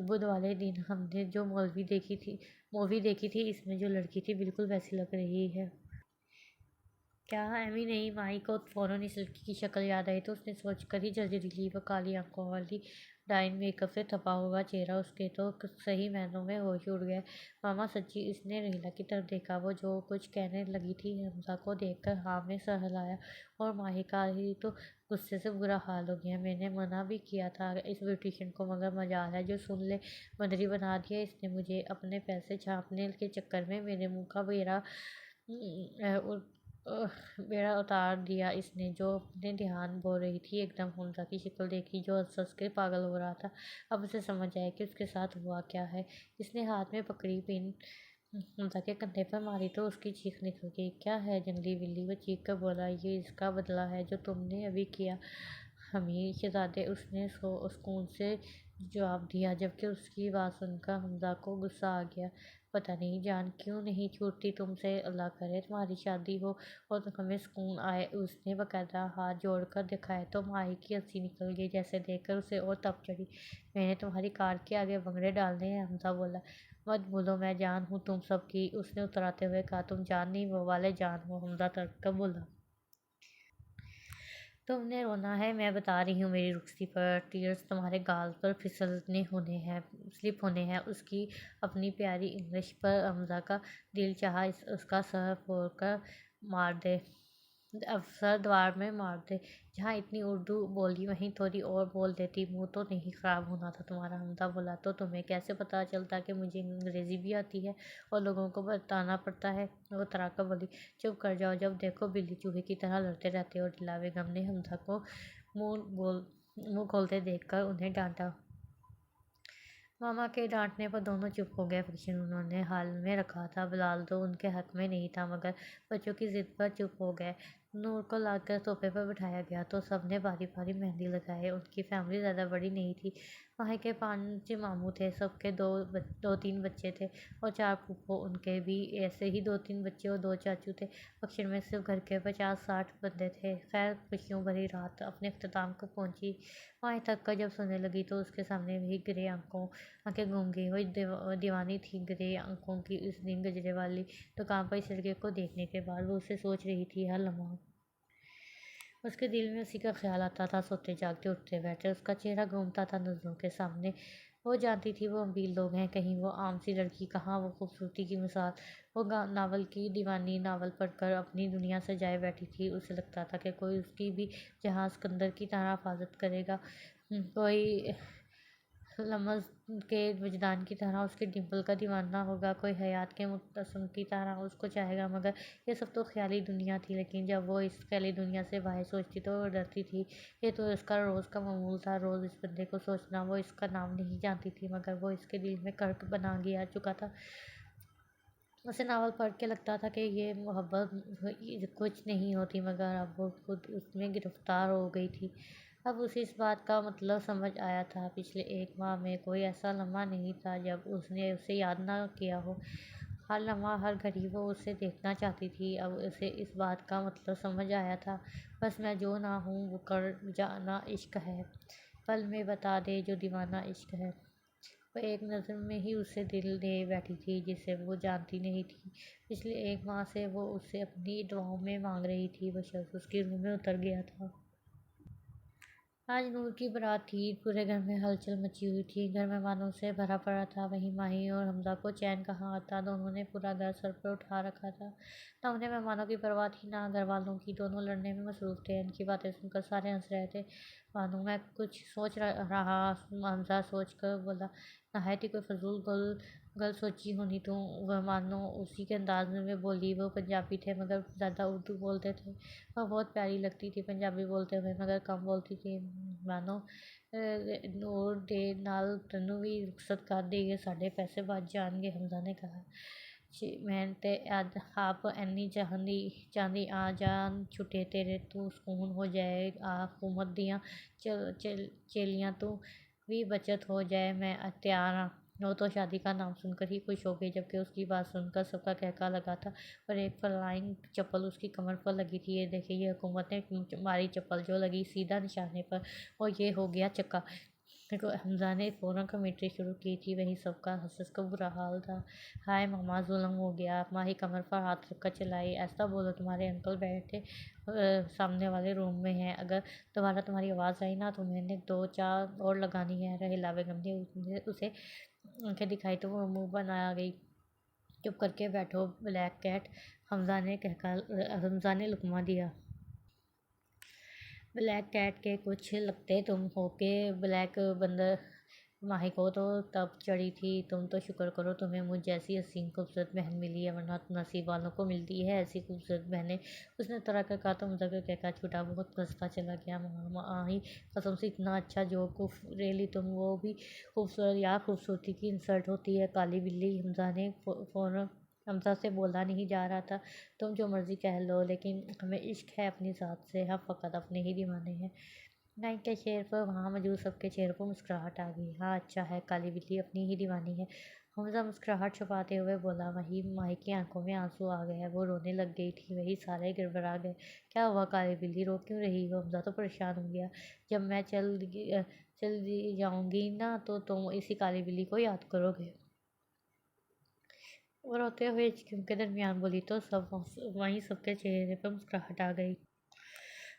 بدھ والے دن ہم نے جو مووی دیکھی تھی اس میں جو لڑکی تھی بالکل ویسی لگ رہی ہے۔ کیا ایمی نہیں؟ ماہی کو فوراً اس لڑکی کی شکل یاد آئی تو اس نے سوچ کر ہی جلدی لی وہ کالی آنکھوں والی ڈائن میک اپ سے تھپا ہوا چہرہ اس کے تو صحیح معنوں میں ہوش اڑ گئے۔ ماما سچی! اس نے ریحلہ کی طرف دیکھا، وہ جو کچھ کہنے لگی تھی حمزہ کو دیکھ کر ہاں میں سر ہلایا، اور ماہی کا ہی تو غصے سے برا حال ہو گیا۔ میں نے منع بھی کیا تھا اس بیوٹیشین کو، مگر مجال ہے جو سن لے، بندری بنا دیا اس نے مجھے اپنے پیسے چھاپنے کے چکر میں، میرے منہ کا بیڑا اتار دیا اس نے۔ جو اپنے دھیان بو رہی تھی ایک دم حمزہ کی شکل دیکھی جو ہنس ہنس کے پاگل ہو رہا تھا۔ اب اسے سمجھ آیا کہ اس کے ساتھ ہوا کیا ہے۔ اس نے ہاتھ میں پکڑی پن حمزہ کے کندھے پر ماری تو اس کی چیخ نکل گئی۔ کیا ہے جنگلی بلی؟ وہ چیخ کر بولا، یہ اس کا بدلہ ہے جو تم نے ابھی کیا حمیر شہزادے، اس نے سکون سے جواب دیا، جبکہ اس کی بات سن کر حمزہ کو غصہ آ گیا۔ پتہ نہیں جان کیوں نہیں چھوٹتی تم سے، اللہ کرے تمہاری شادی ہو اور ہمیں سکون آئے۔ اس نے باقاعدہ ہاتھ جوڑ کر دکھائے تو ماہی کی ہنسی نکل گئی، جیسے دیکھ کر اسے اور تپ چڑھی۔ میں نے تمہاری کار کے آگے بنگڑے ڈالنے ہیں؟ حمزہ بولا۔ مت بھولو میں جان ہوں تم سب کی، اس نے اتراتے ہوئے کہا۔ تم جان نہیں وہ والے جان ہو، حمزہ تڑپ کر بولا۔ تم نے رونا ہے، میں بتا رہی ہوں میری رخصتی پر ٹیئرز تمہارے گال پر سلپ ہونے ہیں۔ اس کی اپنی پیاری انگلش پر حمزہ کا دل چاہا اس کا سر پھوڑ کر مار دے، سر دیوار میں مار دے۔ جہاں اتنی اردو بولی وہیں تھوڑی اور بول دیتی، منہ تو نہیں خراب ہونا تھا تمہارا؟ حمزہ بولا۔ تو تمہیں کیسے پتہ چلتا کہ مجھے انگریزی بھی آتی ہے اور لوگوں کو بتانا پڑتا ہے؟ وہ اترا کر بولی۔ چپ کر جاؤ، جب دیکھو بلی چوہے کی طرح لڑتے رہتے ہو۔ ڈیلا بیگم نے حمزہ کو منہ کھولتے دیکھ کر انہیں ڈانٹا۔ ماما کے ڈانٹنے پر دونوں چپ ہو گئے۔ فنکشن انہوں نے ہال میں رکھا تھا، بلال تو ان کے حق میں نہیں تھا، مگر بچوں کی ضد پر چپ ہو گئے۔ نور کو لا کر صوفے پر بٹھایا گیا تو سب نے باری باری مہندی لگائی۔ ان کی فیملی زیادہ بڑی نہیں تھی، ماہی کے 5 ماموں تھے، سب کے 2-3 بچے تھے اور 4 پھوپھو، ان کے بھی ایسے ہی 2-3 بچے اور 2 چاچو تھے۔ فنکشن میں صرف گھر کے 50-60 بندے تھے۔ خیر خوشیوں بھری رات اپنے اختتام کو پہنچی۔ ماہی تھک کر جب سونے لگی تو اس کے سامنے وہی گرے آنکھیں گھوم گئی، وہ دیوانی تھی گرے آنکھوں کی۔ اس دن گجرے والی دکان پر اس لڑکے کو دیکھنے کے بعد وہ اسے سوچ رہی تھی ہر لمحہ۔ اس کے دل میں اسی کا خیال آتا تھا، سوتے جاگتے اٹھتے بیٹھتے اس کا چہرہ گھومتا تھا نظروں کے سامنے۔ وہ جانتی تھی وہ امیر لوگ ہیں، کہیں وہ عام سی لڑکی کہاں، وہ خوبصورتی کی مثال۔ وہ ناول کی دیوانی، ناول پڑھ کر اپنی دنیا سجائے بیٹھی تھی۔ اسے لگتا تھا کہ کوئی اس کی بھی جہاں سکندر کی طرح حفاظت کرے گا، کوئی لمز کے وجدان کی طرح اس کے ڈمپل کا دیوانہ ہوگا، کوئی حیات کے متسم کی طرح اس کو چاہے گا۔ مگر یہ سب تو خیالی دنیا تھی، لیکن جب وہ اس خیالی دنیا سے باہر سوچتی تو وہ ڈرتی تھی۔ یہ تو اس کا روز کا معمول تھا، روز اس بندے کو سوچنا۔ وہ اس کا نام نہیں جانتی تھی، مگر وہ اس کے دل میں کرک بنا گیا چکا تھا۔ اسے ناول پڑھ کے لگتا تھا کہ یہ محبت کچھ نہیں ہوتی، مگر اب وہ خود اس میں گرفتار ہو گئی تھی۔ اب اسے اس بات کا مطلب سمجھ آیا تھا۔ پچھلے 1 ماہ میں کوئی ایسا لمحہ نہیں تھا جب اس نے اسے یاد نہ کیا ہو۔ ہر لمحہ، ہر گھڑی وہ اسے دیکھنا چاہتی تھی۔ اب اسے اس بات کا مطلب سمجھ آیا تھا۔ بس میں جو نہ ہوں وہ کر جانا عشق ہے، پل میں بتا دے جو دیوانہ عشق ہے۔ وہ ایک نظر میں ہی اسے دل دے بیٹھی تھی، جسے وہ جانتی نہیں تھی۔ پچھلے 1 ماہ سے وہ اسے اپنی دعاؤں میں مانگ رہی تھی۔ وہ شخص اس کی روح میں اتر گیا تھا۔ آج نور کی بارات تھی، پورے گھر میں ہلچل مچی ہوئی تھی، گھر مہمانوں سے بھرا پڑا تھا۔ وہیں ماہی اور حمزہ کو چین کہاں آتا، دونوں نے پورا گھر سر پر اٹھا رکھا تھا۔ نہ انہیں مہمانوں کی پرواہ تھی نہ گھر والوں کی، دونوں لڑنے میں مصروف تھے۔ ان کی باتیں سن کر سارے ہنس رہے تھے۔ بانو میں کچھ سوچ رہا، حمزہ سوچ کر بولا۔ نہایت ہی کوئی فضول گل سوچی ہونی تو، وہ مانو اسی کے انداز میں بولی۔ وہ پنجابی تھے مگر زیادہ اردو بولتے تھے۔ وہ بہت پیاری لگتی تھی پنجابی بولتے ہوئے، مگر کم بولتی تھی۔ بانو نور دے نال تینوں بھی رخصت کر دئیے، ساڈے پیسے بچ جان گے، حمزہ نے کہا۔ میں تے آپ اینی چاندی آ جان چھٹے تیرے تو سکون ہو جائے، حکومت دیاں چیلیاں تو بھی بچت ہو جائے، میں تیار ہاں۔ وہ تو شادی کا نام سن کر ہی خوش ہو گئی، جبکہ اس کی بات سن کر سب کا قہقہہ لگا تھا، اور ایک فلائنگ چپل اس کی کمر پر لگی تھی۔ یہ دیکھیں، یہ حکومت نے ماری چپل جو لگی سیدھا نشانے پر، اور یہ ہو گیا چکا۔ دیکھو حمزہ نے فوراً کمیٹری شروع کی تھی، وہی سب کا ہنس ہنس کا برا حال تھا۔ ہائے ماما ظلم ہو گیا، ماہی کمر پر ہاتھ رکھ کر چلائی، ایسا بولو تمہارے انکل بیٹھے سامنے والے روم میں ہیں، اگر دوبارہ تمہاری آواز آئی نا تو میں نے 2 4 اور لگانی ہے۔ رہیلا بیگم نے اسے آنکھیں دکھائی تو وہ منہ بنا گئی۔ چپ کر کے بیٹھو بلیک کیٹ، حمزہ نے لقمہ دیا۔ بلیک کیٹ کے کچھ لگتے تم ہو کہ بلیک بندر ماہی کو تو تب چڑھی تھی، تم تو شکر کرو تمہیں مجھ جیسی حسین خوبصورت بہن ملی ہے، ورنہ نصیب والوں کو ملتی ہے ایسی خوبصورت بہنیں۔ اس نے طرح کہا تو مذاکر کہا چھوٹا بہت ہنستا چلا گیا۔ ماہی قسم سے اتنا اچھا جوک ریلی تم، وہ بھی خوبصورت، یا خوبصورتی کی انسلٹ ہوتی ہے کالی بلی؟ حمزہ سے بولا نہیں جا رہا تھا۔ تم جو مرضی کہہ لو، لیکن ہمیں عشق ہے اپنی ذات سے، ہم فقط اپنے ہی دیوانے ہیں۔ نائک کے شعر پر وہاں موجود سب کے چہروں پر مسکراہٹ آ گئی۔ ہاں اچھا ہے، کالی بلی اپنی ہی دیوانی ہے، حمزہ مسکراہٹ چھپاتے ہوئے بولا۔ وہی ماہی کی آنکھوں میں آنسو آ گئے، وہ رونے لگ گئی تھی، وہی سارے گڑبڑا گئے۔ کیا ہوا کالی بلی، رو کیوں رہی ہو؟ حمزہ تو پریشان ہو گیا۔ جب میں چل جاؤں گی نا تو تم اسی کالی بلی کو یاد کرو گے؟ وہ روتے ہوئے ہچکیوں کے درمیان بولی تو وہیں سب کے چہرے پر مسکراہٹ آ گئی۔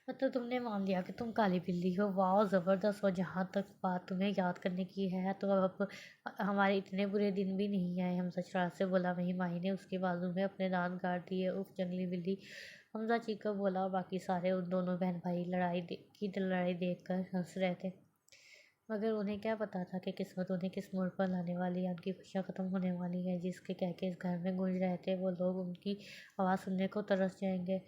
مطلب تم نے مان لیا کہ تم کالی بلی ہو؟ واہ زبردست! اور جہاں تک بات تمہیں یاد کرنے کی ہے تو اب ہمارے اتنے برے دن بھی نہیں آئے، حمزہ شرارت سے بولا۔ وہیں ماہی نے اس کے بازو میں اپنے دانت گاڑ دیے۔ اف جنگلی بلی، حمزہ چیخ کر بولا، اور باقی سارے ان دونوں بہن بھائی لڑائی دیکھ کر ہنس رہے تھے، مگر انہیں کیا پتا تھا کہ قسمت انہیں کس موڑ پر لانے والی ہے۔ ان کی خوشیاں ختم ہونے والی ہیں، جس کے کہکے اس گھر میں گونج رہے تھے، وہ لوگ ان کی آواز سننے کو ترس جائیں گے۔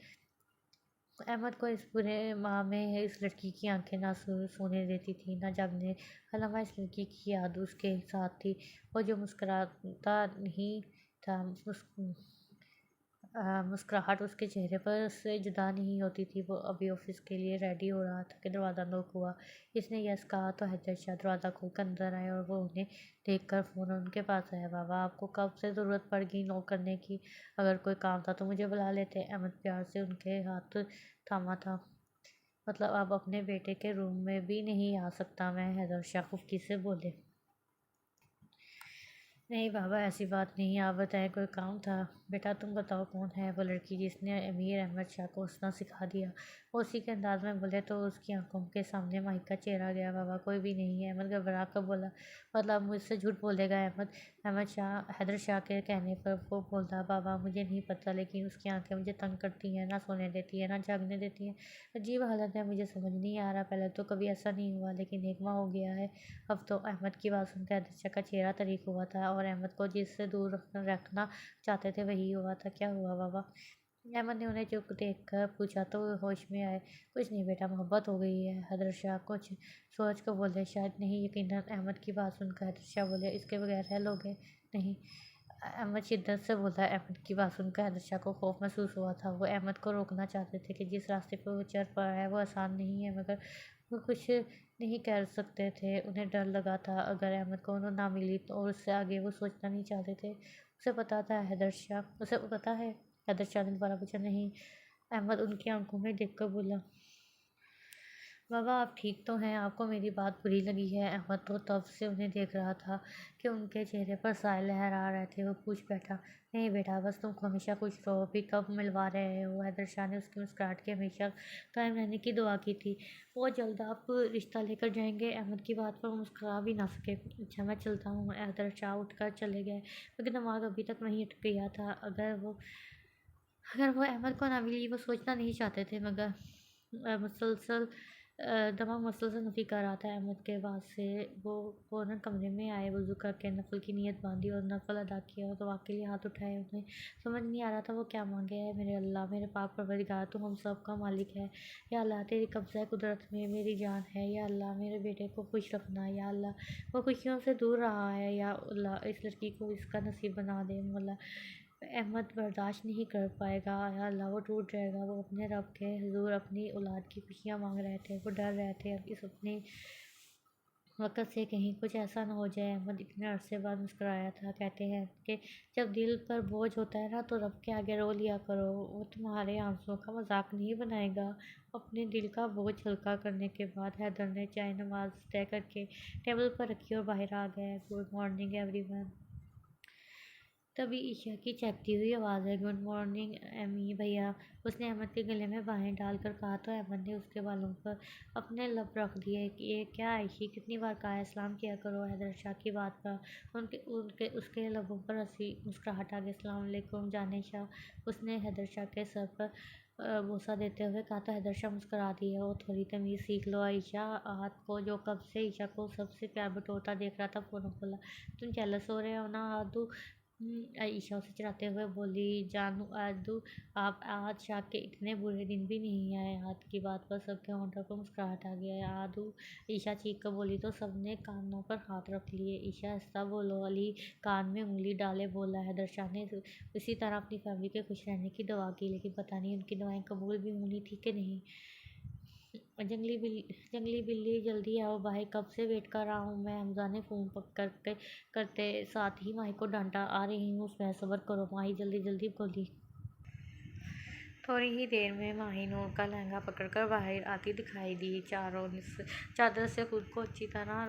احمد کو اس برے ماہ میں اس لڑکی کی آنکھیں نہ سونے دیتی تھیں نہ جاگنے، علامہ اس لڑکی کی یاد اس کے ساتھ تھی، وہ جو مسکراتا نہیں تھا، مسکراہٹ اس کے چہرے پر سے جدا نہیں ہوتی تھی۔ وہ ابھی آفس کے لیے ریڈی ہو رہا تھا کہ دروازہ نوک ہوا۔ اس نے یس کہا تو حیدر شاہ دروازہ کھول کر اندر آئے، اور وہ انہیں دیکھ کر فوراً ان کے پاس آیا۔ بابا آپ کو کب سے ضرورت پڑ گئی نوک کرنے کی؟ اگر کوئی کام تھا تو مجھے بلا لیتے۔ احمد پیار سے ان کے ہاتھ تھاما تھا۔ مطلب اب اپنے بیٹے کے روم میں بھی نہیں آ سکتا میں؟ حیدر شاہ خفگی سے بولے۔ نہیں بابا ایسی بات نہیں، آپ بتائیں کوئی کام تھا؟ بیٹا تم بتاؤ کون ہے وہ لڑکی جس نے امیر احمد شاہ کو ہنسنا سکھا دیا؟ وہ اسی کے انداز میں بولے تو اس کی آنکھوں کے سامنے ماہی کا چہرہ گیا۔ بابا کوئی بھی نہیں ہے، احمد گھبرا کر بولا۔ مطلب مجھ سے جھوٹ بولے گا حیدر شاہ کے کہنے پر وہ بولا۔ بابا مجھے نہیں پتا، لیکن اس کی آنکھیں مجھے تنگ کرتی ہیں، نہ سونے دیتی ہیں نہ جاگنے دیتی ہیں، عجیب حالت ہے، مجھے سمجھ نہیں آ رہا، پہلے تو کبھی ایسا نہیں ہوا لیکن ایک ماہ ہو گیا ہے اب تو۔ احمد کی بات سن کر حیدر شاہ کا چہرہ طریق ہوا تھا، اور احمد کو جس سے دور رکھنا چاہتے تھے وہی ہوا تھا۔ کیا ہوا بابا؟ احمد نے انہیں چپ دیکھ کر پوچھا تو وہ ہوش میں آئے۔ کچھ نہیں بیٹا، محبت ہو گئی ہے۔ حیدر شاہ کچھ سوچ کر بولے۔ شاید نہیں، یقیناً۔ احمد کی بات سن کر حیدر شاہ بولے۔ اس کے بغیر رہ لو گے؟ نہیں، احمد شدت سے بولا۔ احمد کی بات سن کر حیدر شاہ کو خوف محسوس ہوا تھا۔ وہ احمد کو روکنا چاہتے تھے کہ جس راستے پر وہ چل پڑا ہے وہ آسان نہیں ہے، مگر وہ کچھ نہیں کر سکتے تھے۔ انہیں ڈر لگا تھا اگر احمد کو نہ ملی اور اس سے آگے وہ سوچنا نہیں چاہتے تھے۔ اسے پتا ہے حیدر شاہ نے دوبارہ پوچھا۔ نہیں، احمد ان کی آنکھوں میں دیکھ کر بولا۔ بابا آپ ٹھیک تو ہیں؟ آپ کو میری بات بری لگی ہے؟ احمد تو تب سے انہیں دیکھ رہا تھا کہ ان کے چہرے پر سائے لہرا رہے تھے۔ وہ پوچھ بیٹھا۔ نہیں بیٹا، بس تم ہمیشہ خوش رہو۔ ابھی کب ملوا رہے ہو؟ حیدر شاہ نے اس کی مسکراہٹ کے ہمیشہ قائم رہنے کی دعا کی تھی۔ وہ جلد آپ رشتہ لے کر جائیں گے؟ احمد کی بات پر وہ مسکرا بھی نہ سکے۔ اچھا میں چلتا ہوں۔ حیدر شاہ اٹھ کر چلے گئے، مگر دماغ ابھی تک وہیں اٹک گیا تھا۔ اگر وہ احمد کو نہ ملی، وہ سوچنا نہیں چاہتے تھے، مگر دماغ مسلسل نفی کر رہا تھا احمد کے بعد سے۔ وہ فوراً کمرے میں آئے، وضو کر کے نفل کی نیت باندھی اور نفل ادا کیا، اور دعا کے لیے ہاتھ اٹھائے۔ انہیں سمجھ نہیں آ رہا تھا وہ کیا مانگے۔ اے میرے اللہ، میرے پاک پروردگار، تو ہم سب کا مالک ہے، یا اللہ تیری قبضہ قدرت میں میری جان ہے، یا اللہ میرے بیٹے کو خوش رکھنا، یا اللہ وہ خوشیوں سے دور رہا ہے، یا اللہ اس لڑکی کو اس کا نصیب بنا دے، مولا احمد برداشت نہیں کر پائے گا، یا اللہ وہ ٹوٹ جائے گا۔ وہ اپنے رب کے حضور اپنی اولاد کی خوشیاں مانگ رہے تھے، وہ ڈر رہے تھے اب اس اپنی وقت سے کہیں کچھ ایسا نہ ہو جائے۔ احمد اتنے عرصے بعد مسکرایا تھا۔ کہتے ہیں کہ جب دل پر بوجھ ہوتا ہے نا تو رب کے آگے رو لیا کرو، وہ تمہارے آنسوؤں کا مذاق نہیں بنائے گا۔ اپنے دل کا بوجھ ہلکا کرنے کے بعد حیدر نے چائے نماز طے کر کے ٹیبل پر رکھی اور باہر آ گئے۔ Good morning every one. تبھی عشاء کی چہکتی ہوئی آواز ہے، گڈ مارننگ ایمی بھیا۔ اس نے احمد کے گلے میں بانہیں ڈال کر کہا تو احمد نے اس کے بالوں پر اپنے لب رکھ دیے۔ یہ کیا عائشی، کتنی بار کہا ہے سلام کیا کرو۔ حیدر شاہ کی بات پر اس کے لبوں پر ہنسی مسکراہٹ آ گئی۔ السلام علیکم جانے شاہ۔ اس نے حیدر شاہ کے سر پر بوسہ دیتے ہوئے کہا تو حیدر شاہ مسکرا دیے۔ او تھوڑی تمیز سیکھ لو عائشہ۔ ہاتھ کو جو کب سے عشاء کو سب سے پیار بٹورتا دیکھ رہا تھا فوراً کھولا۔ تم جیلس ہو رہے ہو نا آدو؟ عائشہ اسے چڑھاتے ہوئے بولی۔ جانو آدو، آپ آج شاہ کے اتنے برے دن بھی نہیں آئے۔ ہاتھ کی بات پر سب کے ہونٹوں پر مسکراہٹ آ گئی۔ آدو، عائشہ چیخ کر بولی تو سب نے کانوں پر ہاتھ رکھ لیے۔ عائشہ آہستہ بولو۔ علی کان میں انگلی ڈالے بولا۔ حیدر شاہ نے اسی طرح اپنی فیملی کے خوش رہنے کی دعا کی، لیکن پتہ نہیں ان کی دعائیں قبول بھی ہونی تھی کہ نہیں۔ جنگلی بلی جلدی آؤ، بھائی کب سے ویٹ کر رہا ہوں میں۔ حمزہ نے فون کرتے ساتھ ہی ماہی کو ڈانٹا۔ آ رہی ہوں اس میں، صبر کرو۔ ماہی جلدی بولی۔ تھوڑی ہی دیر میں ماہی نور کا لہنگا پکڑ کر باہر آتی دکھائی دی، چادر سے خود کو اچھی طرح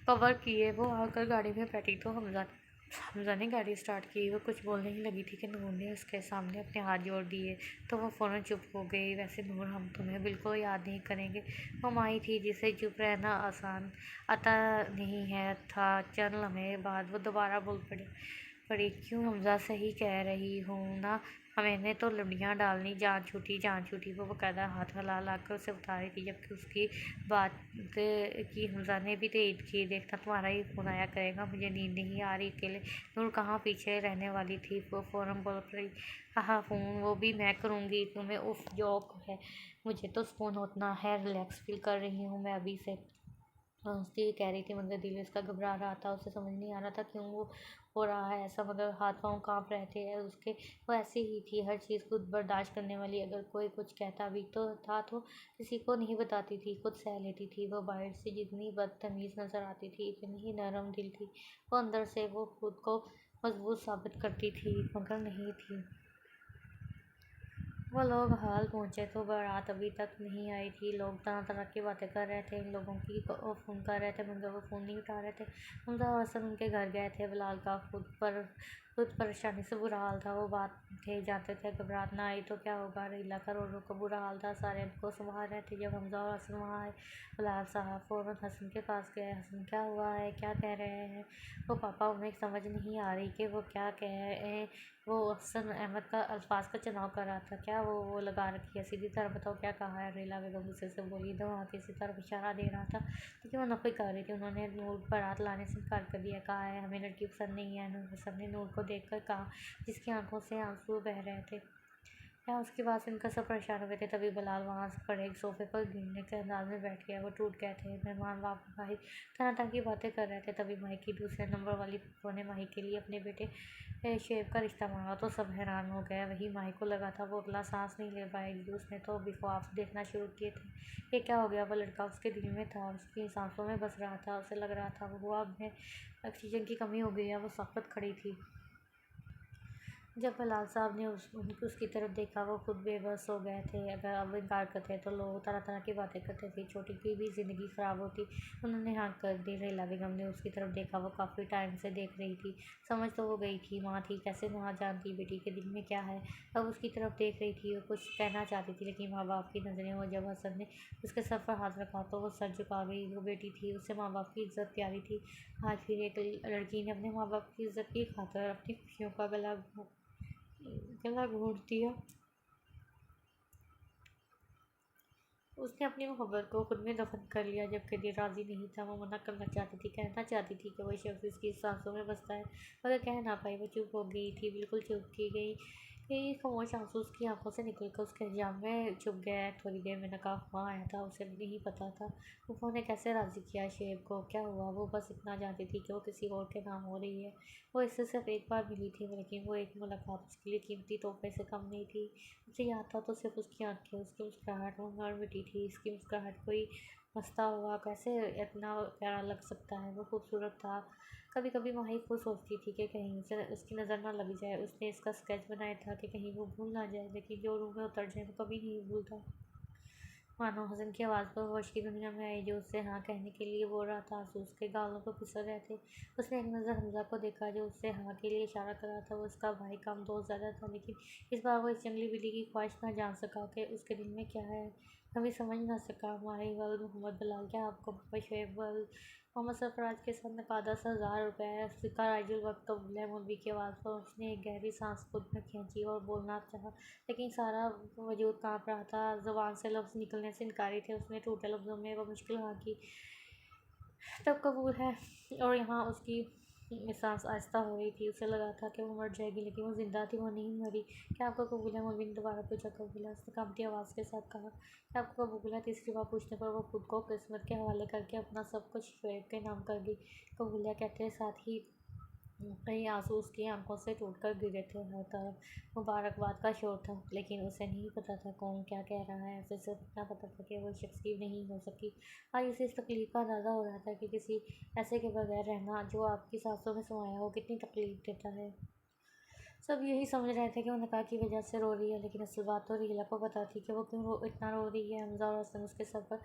کور کیے۔ وہ آ کر گاڑی میں بیٹھی تو حمزہ نے گاڑی سٹارٹ کی۔ وہ کچھ بولنے ہی لگی تھی کہ نور نے اس کے سامنے اپنے ہاتھ جوڑ دیے تو وہ فوراً چپ ہو گئی۔ ویسے نور، ہم تمہیں بالکل یاد نہیں کریں گے۔ وہ ماہی تھی جسے چپ رہنا آسان آتا نہیں ہے تھا۔ چند لمحے بعد وہ دوبارہ بول پڑی، کیوں حمزہ، صحیح کہہ رہی ہوں نا؟ میں نے تو لڑیاں ڈالنی جان چھوٹی۔ وہ باقاعدہ ہاتھ ہلا کر اسے بتا رہی تھی، جبکہ اس کی بات کی حمزہ نے بھی تائید کی۔ دیکھنا تمہارا ہی فون آیا کرے گا، مجھے نیند نہیں آ رہی اکیلے۔ نور کہاں پیچھے رہنے والی تھی، وہ فوراً بول پڑی، ہاں فون وہ بھی میں کروں گی تمہیں۔ اف، جوک ہے، مجھے تو سکون ہوتا ہے، ریلیکس فیل کر رہی ہوں میں ابھی سے۔ ہنستی ہوئی کہہ رہی تھی، مگر دل اس کا گھبرا رہا تھا۔ اسے سمجھ نہیں آ رہا تھا کیوں وہ ہو رہا ہے ایسا، مگر ہاتھ پاؤں کانپ رہے تھے اس کے۔ وہ ایسی ہی تھی، ہر چیز خود برداشت کرنے والی۔ اگر کوئی کچھ کہتا بھی تھا تو کسی کو نہیں بتاتی تھی، خود سہ لیتی تھی۔ وہ باہر سے جتنی بدتمیز نظر آتی تھی، اتنی ہی نرم دل تھی وہ اندر سے۔ وہ خود کو مضبوط ثابت کرتی تھی، مگر نہیں تھی۔ وہ لوگ ہال پہنچے تو بارات ابھی تک نہیں آئی تھی۔ لوگ طرح کی باتیں کر رہے تھے، ان لوگوں کی فون کر رہے تھے، مگر وہ فون نہیں اٹھا رہے تھے۔ حمزہ اور حسن ان کے گھر گئے تھے۔ بلال کا خود پریشانی سے برا حال تھا۔ وہ بات تھے جانتے تھے، گھبراہٹ نہ آئی تو کیا ہوگا۔ ریلا کا رو کا برا حال تھا، سارے ان کو سنبھال رہے تھے۔ جب حمزہ اور حسن وہاں آئے، بلال صاحب فوراً حسن کے پاس گئے۔ حسن، کیا ہوا ہے، کیا کہہ رہے ہیں وہ پاپا؟ انہیں سمجھ نہیں آ رہی کہ وہ کیا کہیں۔ وہ حسن احمد کا الفاظ کا چناؤ کر رہا تھا۔ کیا وہ لگا رکھی ہے، سیدھی طرح بتاؤ کیا کہا ہے۔ ریلا بیگم غصے سے بولی۔ وہاں کسی طرف اشارہ دے رہا تھا، لیکن وہ نفی کر رہی تھی۔ انہوں نے نور بارات لانے سے انکار کر دیا، کہا ہے ہمیں لڑکی پسند نہیں ہے۔ حسن نے نور کو دیکھ کر کہا، جس کی آنکھوں سے آنسو بہہ رہے تھے۔ کیا اس کی بات سن کر سب پریشان ہوئے تھے۔ تبھی بلال وہاں کھڑے ایک صوفے پر گرنے کے انداز میں بیٹھ گیا۔ وہ ٹوٹ گئے تھے۔ مہمان باہر طرح کی باتیں کر رہے تھے۔ تبھی ماہی کی دوسرے نمبر والی پھپھو نے ماہی کے لیے اپنے بیٹے شعیب کا رشتہ مانگا تو سب حیران ہو گئے۔ وہیں ماہی کو لگا تھا وہ اگلا سانس نہیں لے پائے گی۔ اس نے تو ابھی خواب دیکھنا شروع کیے تھے۔ یہ کیا ہو گیا؟ وہ لڑکا اس کے دل میں تھا، اس کی سانسوں میں بس رہا تھا۔ اسے لگ رہا تھا وہ اب میں آکسیجن کی کمی ہو گئی ہے۔ وہ ساکت کھڑی تھی۔ جب بلال صاحب نے اس کی طرف دیکھا، وہ خود بے بس ہو گئے تھے۔ اگر اب انکار کرتے تو لوگ طرح کی باتیں کرتے تھے، چھوٹی کی بھی زندگی خراب ہوتی۔ انہوں نے ہاں کر دی۔ ریلا بیگم نے اس کی طرف دیکھا، وہ کافی ٹائم سے دیکھ رہی تھی۔ سمجھ تو وہ گئی تھی، ماں تھی، کیسے نہ جانتی بیٹی کے دل میں کیا ہے۔ اب اس کی طرف دیکھ رہی تھی، وہ کچھ کہنا چاہتی تھی، لیکن ماں باپ کی نظریں۔ اور جب حسن نے اس کے سر پر ہاتھ رکھا تو وہ سر جھکا گئی۔ وہ بیٹی تھی، اسے ماں باپ کی عزت پیاری تھی۔ آج پھر ایک لڑکی نے اپنے ماں باپ کی عزت کی خاطر اپنی خوشیوں کا گلا گھونٹ دیا۔ اس نے اپنی محبت کو خود میں دفن کر لیا، جبکہ دل راضی نہیں تھا۔ وہ منع کرنا چاہتی تھی، کہنا چاہتی تھی کہ وہ شخص اس کی سانسوں میں بستا ہے، مگر کہہ نہ پائی۔ وہ چپ ہو گئی تھی، بالکل چپ کی گئی۔ خاموش آنسو اس کی آنکھوں سے نکل کر اس کے حجاب میں چھپ گئے۔ تھوڑی دیر میں نقاب وہاں آیا تھا، اسے بھی نہیں پتا تھا پھوپھو نے کیسے راضی کیا شعیب کو۔ کیا ہوا؟ وہ بس اتنا جانتی تھی کہ وہ کسی اور کے نام ہو رہی ہے۔ وہ اس سے صرف ایک بار ملی تھی، لیکن وہ ایک ملاقات اس کے لیے قیمتی تحفے سے کم نہیں تھی۔ اسے یاد تھا تو صرف اس کی آنکھیں، اس کی مسکراہٹ، وہ مر مٹی تھی۔ اس کی مسکراہٹ کوئی ہنستا ہوا کیسے اتنا پیارا لگ سکتا ہے، وہ خوبصورت تھا۔ کبھی کبھی ماہی خود سوچتی تھی کہ کہیں اسے اس کی نظر نہ لگ جائے، اس نے اس کا اسکیچ بنایا تھا کہ کہیں وہ بھول نہ جائے، لیکن جو روح میں اتر جائے وہ کبھی نہیں بھولتا۔ مانو حسن کی آواز پر ہوش کی دنیا میں آئی، جو اس سے ہاں کہنے کے لیے بول رہا تھا۔ آنسو اس کے گالوں پر پھسل رہے تھے۔ اس نے ایک نظر حمزہ کو دیکھا جو اس سے ہاں کے لیے اشارہ کر رہا تھا۔ وہ اس کا بھائی کم دوست زیادہ تھا، لیکن اس بار وہ اس جنگلی بلی کی خواہش نہ جان سکا کہ اس کے دل میں کیا ہے، کبھی سمجھ نہ سکا۔ ماہی ولد محمد بلال، کیا آپ کو بابا شعیب ولد محمد سرفراز کے ساتھ نقد 10,000 روپے سکہ رائج الوقت قبول ہے؟ مولوی کی آواز پر اس نے ایک گہری سانس خود میں کھینچی اور بولنا چاہا، لیکن سارا وجود کانپ رہا تھا، زبان سے لفظ نکلنے سے انکاری تھے۔ اس نے ٹوٹے لفظوں میں وہ مشکل ہاں کی، تب قبول ہے۔ اور یہاں اس کی سانس آہستہ ہو رہی تھی، اسے لگا تھا کہ وہ مر جائے گی، لیکن وہ زندہ تھی، وہ نہیں مری۔ کیا آپ کو قبول ہے؟ مولوی نے دوبارہ پوچھا۔ قبول ہے، اس نے کانپتی آواز کے ساتھ کہا۔ کیا آپ کو قبول ہے؟ تیسری بار پوچھنے پر وہ خود کو قسمت کے حوالے کر کے اپنا سب کچھ شعیب کے نام کر گئی۔ قبول ہے کہتے ساتھ ہی کئی آنسو اس کی آنکھوں سے ٹوٹ کر گرے تھے۔ ہر طرف مبارکباد کا شور تھا، لیکن اسے نہیں پتا تھا کون کیا کہہ رہا ہے۔ اسے صرف اتنا پتا تھا کہ وہ شخص کی نہیں ہو سکی۔ آج اسے اس تکلیف کا اندازہ ہو رہا تھا کہ کسی ایسے کے بغیر رہنا جو آپ کی سانسوں میں سمایا ہو کتنی تکلیف دیتا ہے۔ سب یہی سمجھ رہے تھے کہ وہ نکاح کی وجہ سے رو رہی ہے، لیکن اصل بات تو ریحلہ کو پتا تھی کہ وہ کیوں اتنا رو رہی ہے۔ حمزہ اور حسن اس کے سر پر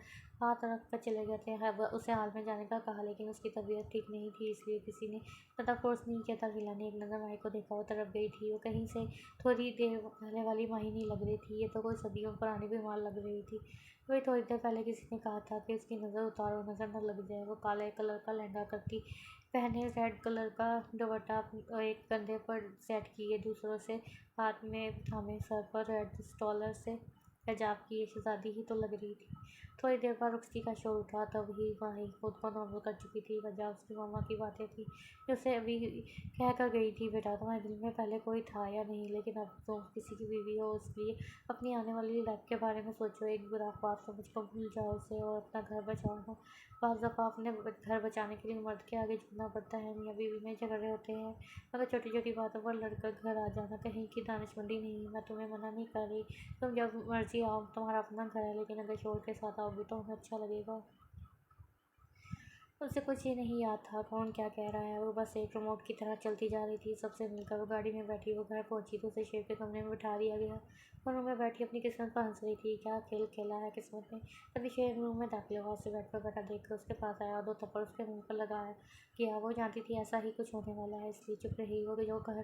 ہاتھ رکھ کر چلے گئے تھے، اسے حال میں جانے کا کہا، لیکن اس کی طبیعت ٹھیک نہیں تھی، اس لیے کسی نے زیادہ فورس نہیں کیا تھا۔ ریحلہ نے ایک نظر ماہی کو دیکھا، وہ تڑپ گئی تھی۔ وہ کہیں سے تھوڑی دیر پہلے والی ماہی نہیں لگ رہی تھی، یہ تو کوئی صدیوں پرانی بیمار لگ رہی تھی۔ وہی تھوڑی دیر پہلے کسی نے کہا تھا کہ اس کی نظر اتارو، نظر نہ لگ جائے۔ وہ کالے کلر کا لہنگا کرتی پہنے، ریڈ کلر کا دوپٹہ ایک کندھے پر سیٹ کیے، دوسروں سے ہاتھ میں تھامے، سر پر ریڈ اسٹالر سے حجاب کیے، شہزادی ہی تو لگ رہی تھی۔ تھوڑی دیر بعد رخصتی کا شور اٹھا، تب ہی ماہی خود کو نارمل کر چکی تھی۔ وجہ اس کی ماما کی باتیں تھیں جو اسے ابھی کہہ کر گئی تھی، بیٹا تمہارے دل میں پہلے کوئی تھا یا نہیں، لیکن اب تم کسی کی بیوی ہو، اس لیے اپنی آنے والی لائف کے بارے میں سوچو، ایک برا خواب سمجھ کر بھول جاؤ اسے اور اپنا گھر بچاؤ۔ بعض دفعہ اپنے گھر بچانے کے لیے مرد کے آگے جھکنا پڑتا ہے۔ میاں بیوی میں جھگڑے ہوتے ہیں مگر چھوٹی چھوٹی باتوں پر لڑ کر گھر آ جانا کہیں کی دانشمندی نہیں۔ میں تمہیں منع نہیں کر رہی، تم جب مرضی آؤ، تمہارا اپنا گھر ہے، لیکن اگر شوہر کے ساتھ آؤ گی تو ہمیں اچھا لگے گا۔ اسے کچھ ہی نہیں یاد تھا کون کیا کہہ رہا ہے، وہ بس ایک ریموٹ کی طرح چلتی جا رہی تھی۔ سب سے مل کر وہ گاڑی میں بیٹھی، وہ گھر پہنچی تو اسے شعیب کے کمرے میں بٹھا دیا گیا۔ وہ روم میں بیٹھی اپنی قسمت پر ہنس رہی تھی، کیا کھیل کھیلا ہے قسمت نے۔ تبھی شعیب روم میں داخل ہوا، اسے بیڈ پر بیٹھا دیکھ کر اس کے پاس آیا اور 2 تھپڑ اس کے منہ پر لگایا گیا۔ وہ جانتی تھی ایسا ہی کچھ ہونے والا ہے، اس لیے چپ رہی۔ وہ جو گھر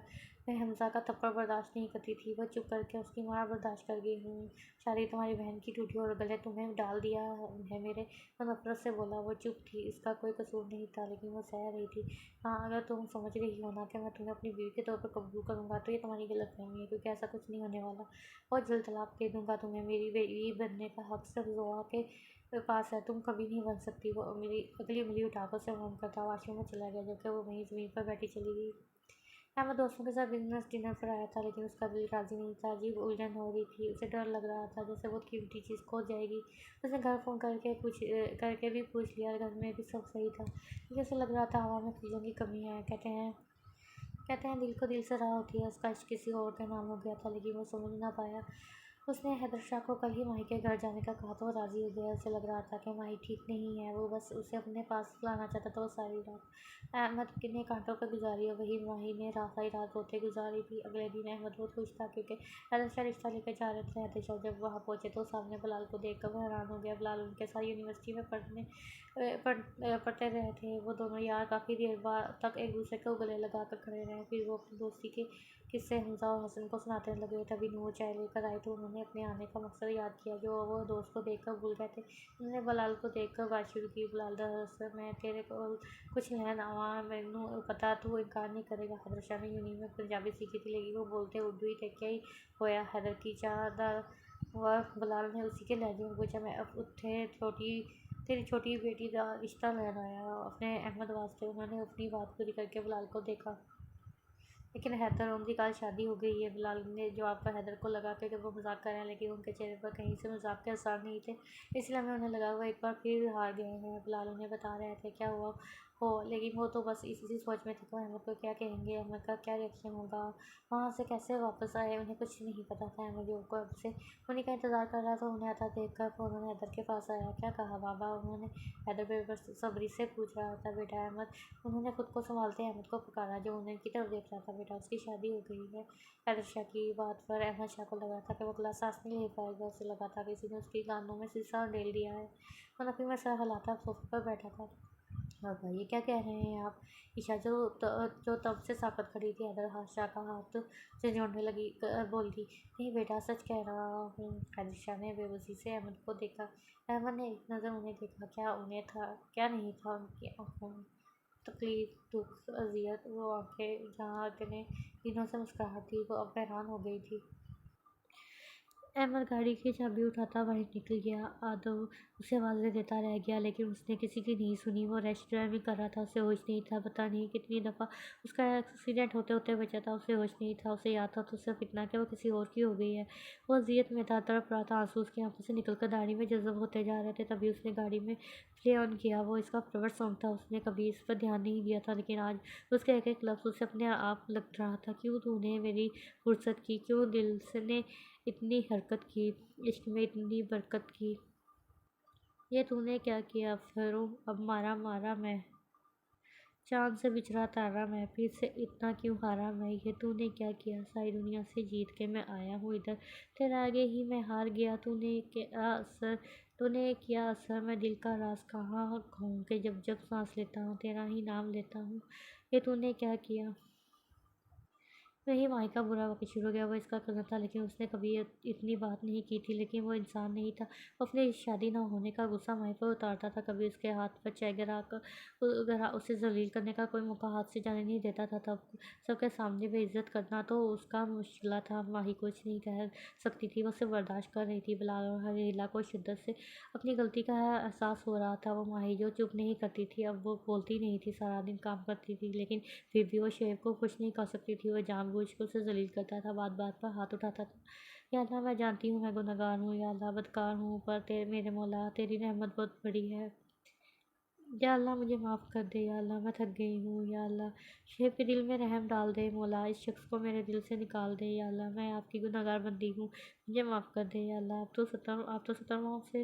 میں حمزہ کا تھپڑ برداشت نہیں کرتی تھی، وہ چپ کر کے اس کی مار برداشت کر گئی۔ شادی تمہاری بہن کی ٹوٹی اور گلے تمہیں ڈال دیا ہے میرے، وہ نفرت سے بولا۔ وہ چپ تھی، اس کا کوئی قصور نہیں تھا، لیکن وہ سہ رہی تھی۔ ہاں، اگر تم سمجھ رہی ہو نا کہ میں تمہیں اپنی بیوی کے طور پر قبول کروں گا تو یہ تمہاری غلط فہمی ہے، کیونکہ ایسا کچھ نہیں ہونے والا۔ بہت جلد طلاق دے دوں گا تمہیں، میری بیوی بننے کا حق صرف زویا کے پاس ہے، تم کبھی نہیں بن سکتی۔ وہ میری اگلی انگلی اٹھا کر اسے فون کرتا واش روم میں چلا گیا، جبکہ وہ وہیں زمین پر بیٹھی چلی گئی۔ احمد دوستوں کے ساتھ بزنس ڈنر پر آیا تھا، لیکن اس کا دل راضی نہیں تھا، عجیب الجھن ہو رہی تھی، اسے ڈر لگ رہا تھا جیسے بہت قیمتی چیز کھو جائے گی۔ اس نے گھر فون کر کے بھی پوچھ لیا، گھر میں بھی سب صحیح تھا، لیکن اسے لگ رہا تھا ہوا میں چیزوں کی کمی ہے۔ کہتے ہیں دل کو دل سے راہ ہوتی ہے، اس کا عشق کسی اور کے نام ہو گیا تھا، لیکن وہ سمجھ نہ پایا۔ اس نے حیدر شاہ کو کل ہی ماہی کے گھر جانے کا کہا تو وہ راضی ہو گیا۔ اسے لگ رہا تھا کہ ماہی ٹھیک نہیں ہے، وہ بس اسے اپنے پاس لانا چاہتا تھا۔ وہ ساری رات احمد نے کانٹوں پہ گزاری اور وہی ماہی نے ساری رات روتے گزاری تھی۔ اگلے دن احمد بہت خوش تھا کیونکہ حیدر شاہ رشتہ لے کر جا رہے تھے۔ حیدر شاہ جب وہاں پہنچے تو سامنے بلال کو دیکھ کر وہ حیران ہو گیا۔ بلال ان کے ساتھ یونیورسٹی میں پڑھتے رہے تھے۔ وہ دونوں یار کافی دیر تک ایک دوسرے کو گلے لگا کر کھڑے رہے، پھر وہ اپنی دوستی کے قصے حمزہ اور حسن کو سنانے لگے۔ تبھی نور چائے لے کر آئی تو انہوں نے اپنے آنے کا مقصد یاد کیا جو وہ دوست کو دیکھ کر بھول گئے تھے۔ انہوں نے بلال کو دیکھ کر بات شروع کی، بلال دراصل میں تیرے کول کچھ لین آواں، مینوں پتا تو انکار نہیں کرے گا۔ حیدر شاہ نے یونی میں پنجابی سیکھی تھی، لیکن وہ بولتے اردو ہی تھے۔ کیا ہویا حیدر کی چاہ دا وقت؟ بلال نے اسی کے لہجے میں پوچھا۔ میں اب اتھے تیری چھوٹی بیٹی دا رشتہ لین آیا اپنے احمد واسطے۔ انہوں نے اپنی بات پوری کر کے بلال کو دیکھا۔ لیکن حیدر اور ان کی کل شادی ہو گئی ہے۔ بلال نے جواب پر حیدر کو لگا کہ وہ مذاق کر رہے ہیں، لیکن ان کے چہرے پر کہیں سے مذاق کے آثار نہیں تھے، اس لیے ہمیں انہیں لگا وہ ایک بار پھر ہار گئے ہیں۔ بلال انہیں بتا رہے تھے کیا ہوا ہو، لیکن وہ تو بس اسی سوچ میں تھے کہ احمد کو کیا کہیں گے، احمد کا کیا ریئیکشن ہوگا، وہاں سے کیسے واپس آئے، انہیں کچھ نہیں پتا تھا۔ احمد جو کو اب سے انہیں کا انتظار کر رہا تھا، انہیں آتا دیکھ کر فوراً حیدر کے پاس آیا۔ کیا کہا بابا؟ انہوں نے حیدر بے صبری سے پوچھ رہا تھا۔ بیٹا احمد، انہوں نے خود کو سنبھالتے احمد کو پکارا جو انہیں کی طرف دیکھ رہا تھا۔ بیٹا اس کی شادی ہو گئی ہے۔ حیدر شاہ کی بات پر احمد شاہ کو لگا تھا کہ وہ اگلا سانس نہیں لے پائے گا، اسے لگا تھا کسی نے اس کی کانوں میں سیسا ڈال دیا ہے۔ وہ نفی میں سر ہلاتا صوفے پر بیٹھا تھا۔ بابا یہ کیا کہہ رہے ہیں آپ؟ عشا جو تب سے ساکت کھڑی تھی حیدر شاہ کا ہاتھ سے جوڑنے لگی بولتی، نہیں بیٹا سچ کہہ رہا ہوں۔ حیدر شاہ نے بے بسی سے احمد کو دیکھا۔ احمد نے ایک نظر انہیں دیکھا، کیا انہیں تھا کیا نہیں تھا ان کی آنکھوں میں تکلیف، دکھ، اذیت، وہ آنکھیں جہاں اتنے دنوں سے مسکراہٹ تھی وہ اب حیران ہو گئی تھی۔ احمد گاڑی کی چابی اٹھاتا باہر نکل گیا۔ آدو اسے آوازیں دیتا رہ گیا لیکن اس نے کسی کی نہیں سنی۔ وہ ریش ڈرائیونگ کر رہا تھا، اسے ہوش نہیں تھا۔ پتہ نہیں کتنی دفعہ اس کا ایکسیڈنٹ ہوتے ہوتے بچا تھا، اسے ہوش نہیں تھا۔ اسے یاد تھا تو صرف اتنا کہ وہ کسی اور کی ہو گئی ہے۔ وہ اذیت میں تھا، تڑپ رہا تھا، آنسو اس کی آنکھوں سے نکل کر داڑھی میں جذب ہوتے جا رہے تھے۔ تبھی اس نے گاڑی میں پلے آن کیا۔ وہ اس کا فیورٹ سانگ تھا، اس نے کبھی اس پر دھیان نہیں دیا تھا، لیکن آج اس کے ایک ایک لفظ اسے اپنے آپ لگ رہا تھا۔ کیوں تو نے میری فرصت کی، کیوں دل نے اتنی حرکت کی، عشق میں اتنی برکت کی، یہ تو نے کیا کیا پھروں اب مارا مارا میں، چاند سے بچھڑا تارا میں، پھر سے اتنا کیوں ہارا میں، یہ تو نے کیا کیا، ساری دنیا سے جیت کے میں آیا ہوں ادھر، تیرے آگے ہی میں ہار گیا، تو نے کیا اثر، میں دل کا راز کہاں کہوں کہ جب جب سانس لیتا ہوں تیرا ہی نام لیتا ہوں، یہ تو نے کیا کیا۔ وہی مائی کا برا وقت شروع ہو گیا۔ وہ اس کا کزن تھا لیکن اس نے کبھی اتنی بات نہیں کی تھی، لیکن وہ انسان نہیں تھا۔ وہ اپنی شادی نہ ہونے کا غصہ مائی پر اتارتا تھا، کبھی اس کے ہاتھ پر چائے گرا اسے ذلیل کرنے کا کوئی موقع ہاتھ سے جانے نہیں دیتا تھا۔ تب سب کے سامنے بے عزت کرنا تو اس کا مشغلہ تھا۔ ماہی کچھ نہیں کہہ سکتی تھی، وہ صرف برداشت کر رہی تھی۔ بلال اور حلیلہ کو شدت سے اپنی غلطی کا احساس ہو رہا تھا۔ وہ ماہی جو چپ نہیں کرتی تھی، اب وہ بولتی نہیں تھی، سارا دن کام کرتی تھی، لیکن پھر بھی وہ شعیب کو خوش نہیں کر سکتی تھی۔ وہ جان بوجھ کر اسے ذلیل کرتا تھا، بات بات پر ہاتھ اٹھاتا تھا۔ یا اللہ میں جانتی ہوں میں گنہگار ہوں، یا اللہ بدکار ہوں، پر میرے مولا تیری رحمت بہت بڑی ہے، یا اللہ مجھے معاف کر دے، یا اللہ میں تھک گئی ہوں، یا اللہ شعیب کے دل میں رحم ڈال دے، مولا اس شخص کو میرے دل سے نکال دے، یا اللہ میں آپ کی گنہگار بندی ہوں، مجھے معاف کر دے، یا اللہ آپ تو 70 ماؤں سے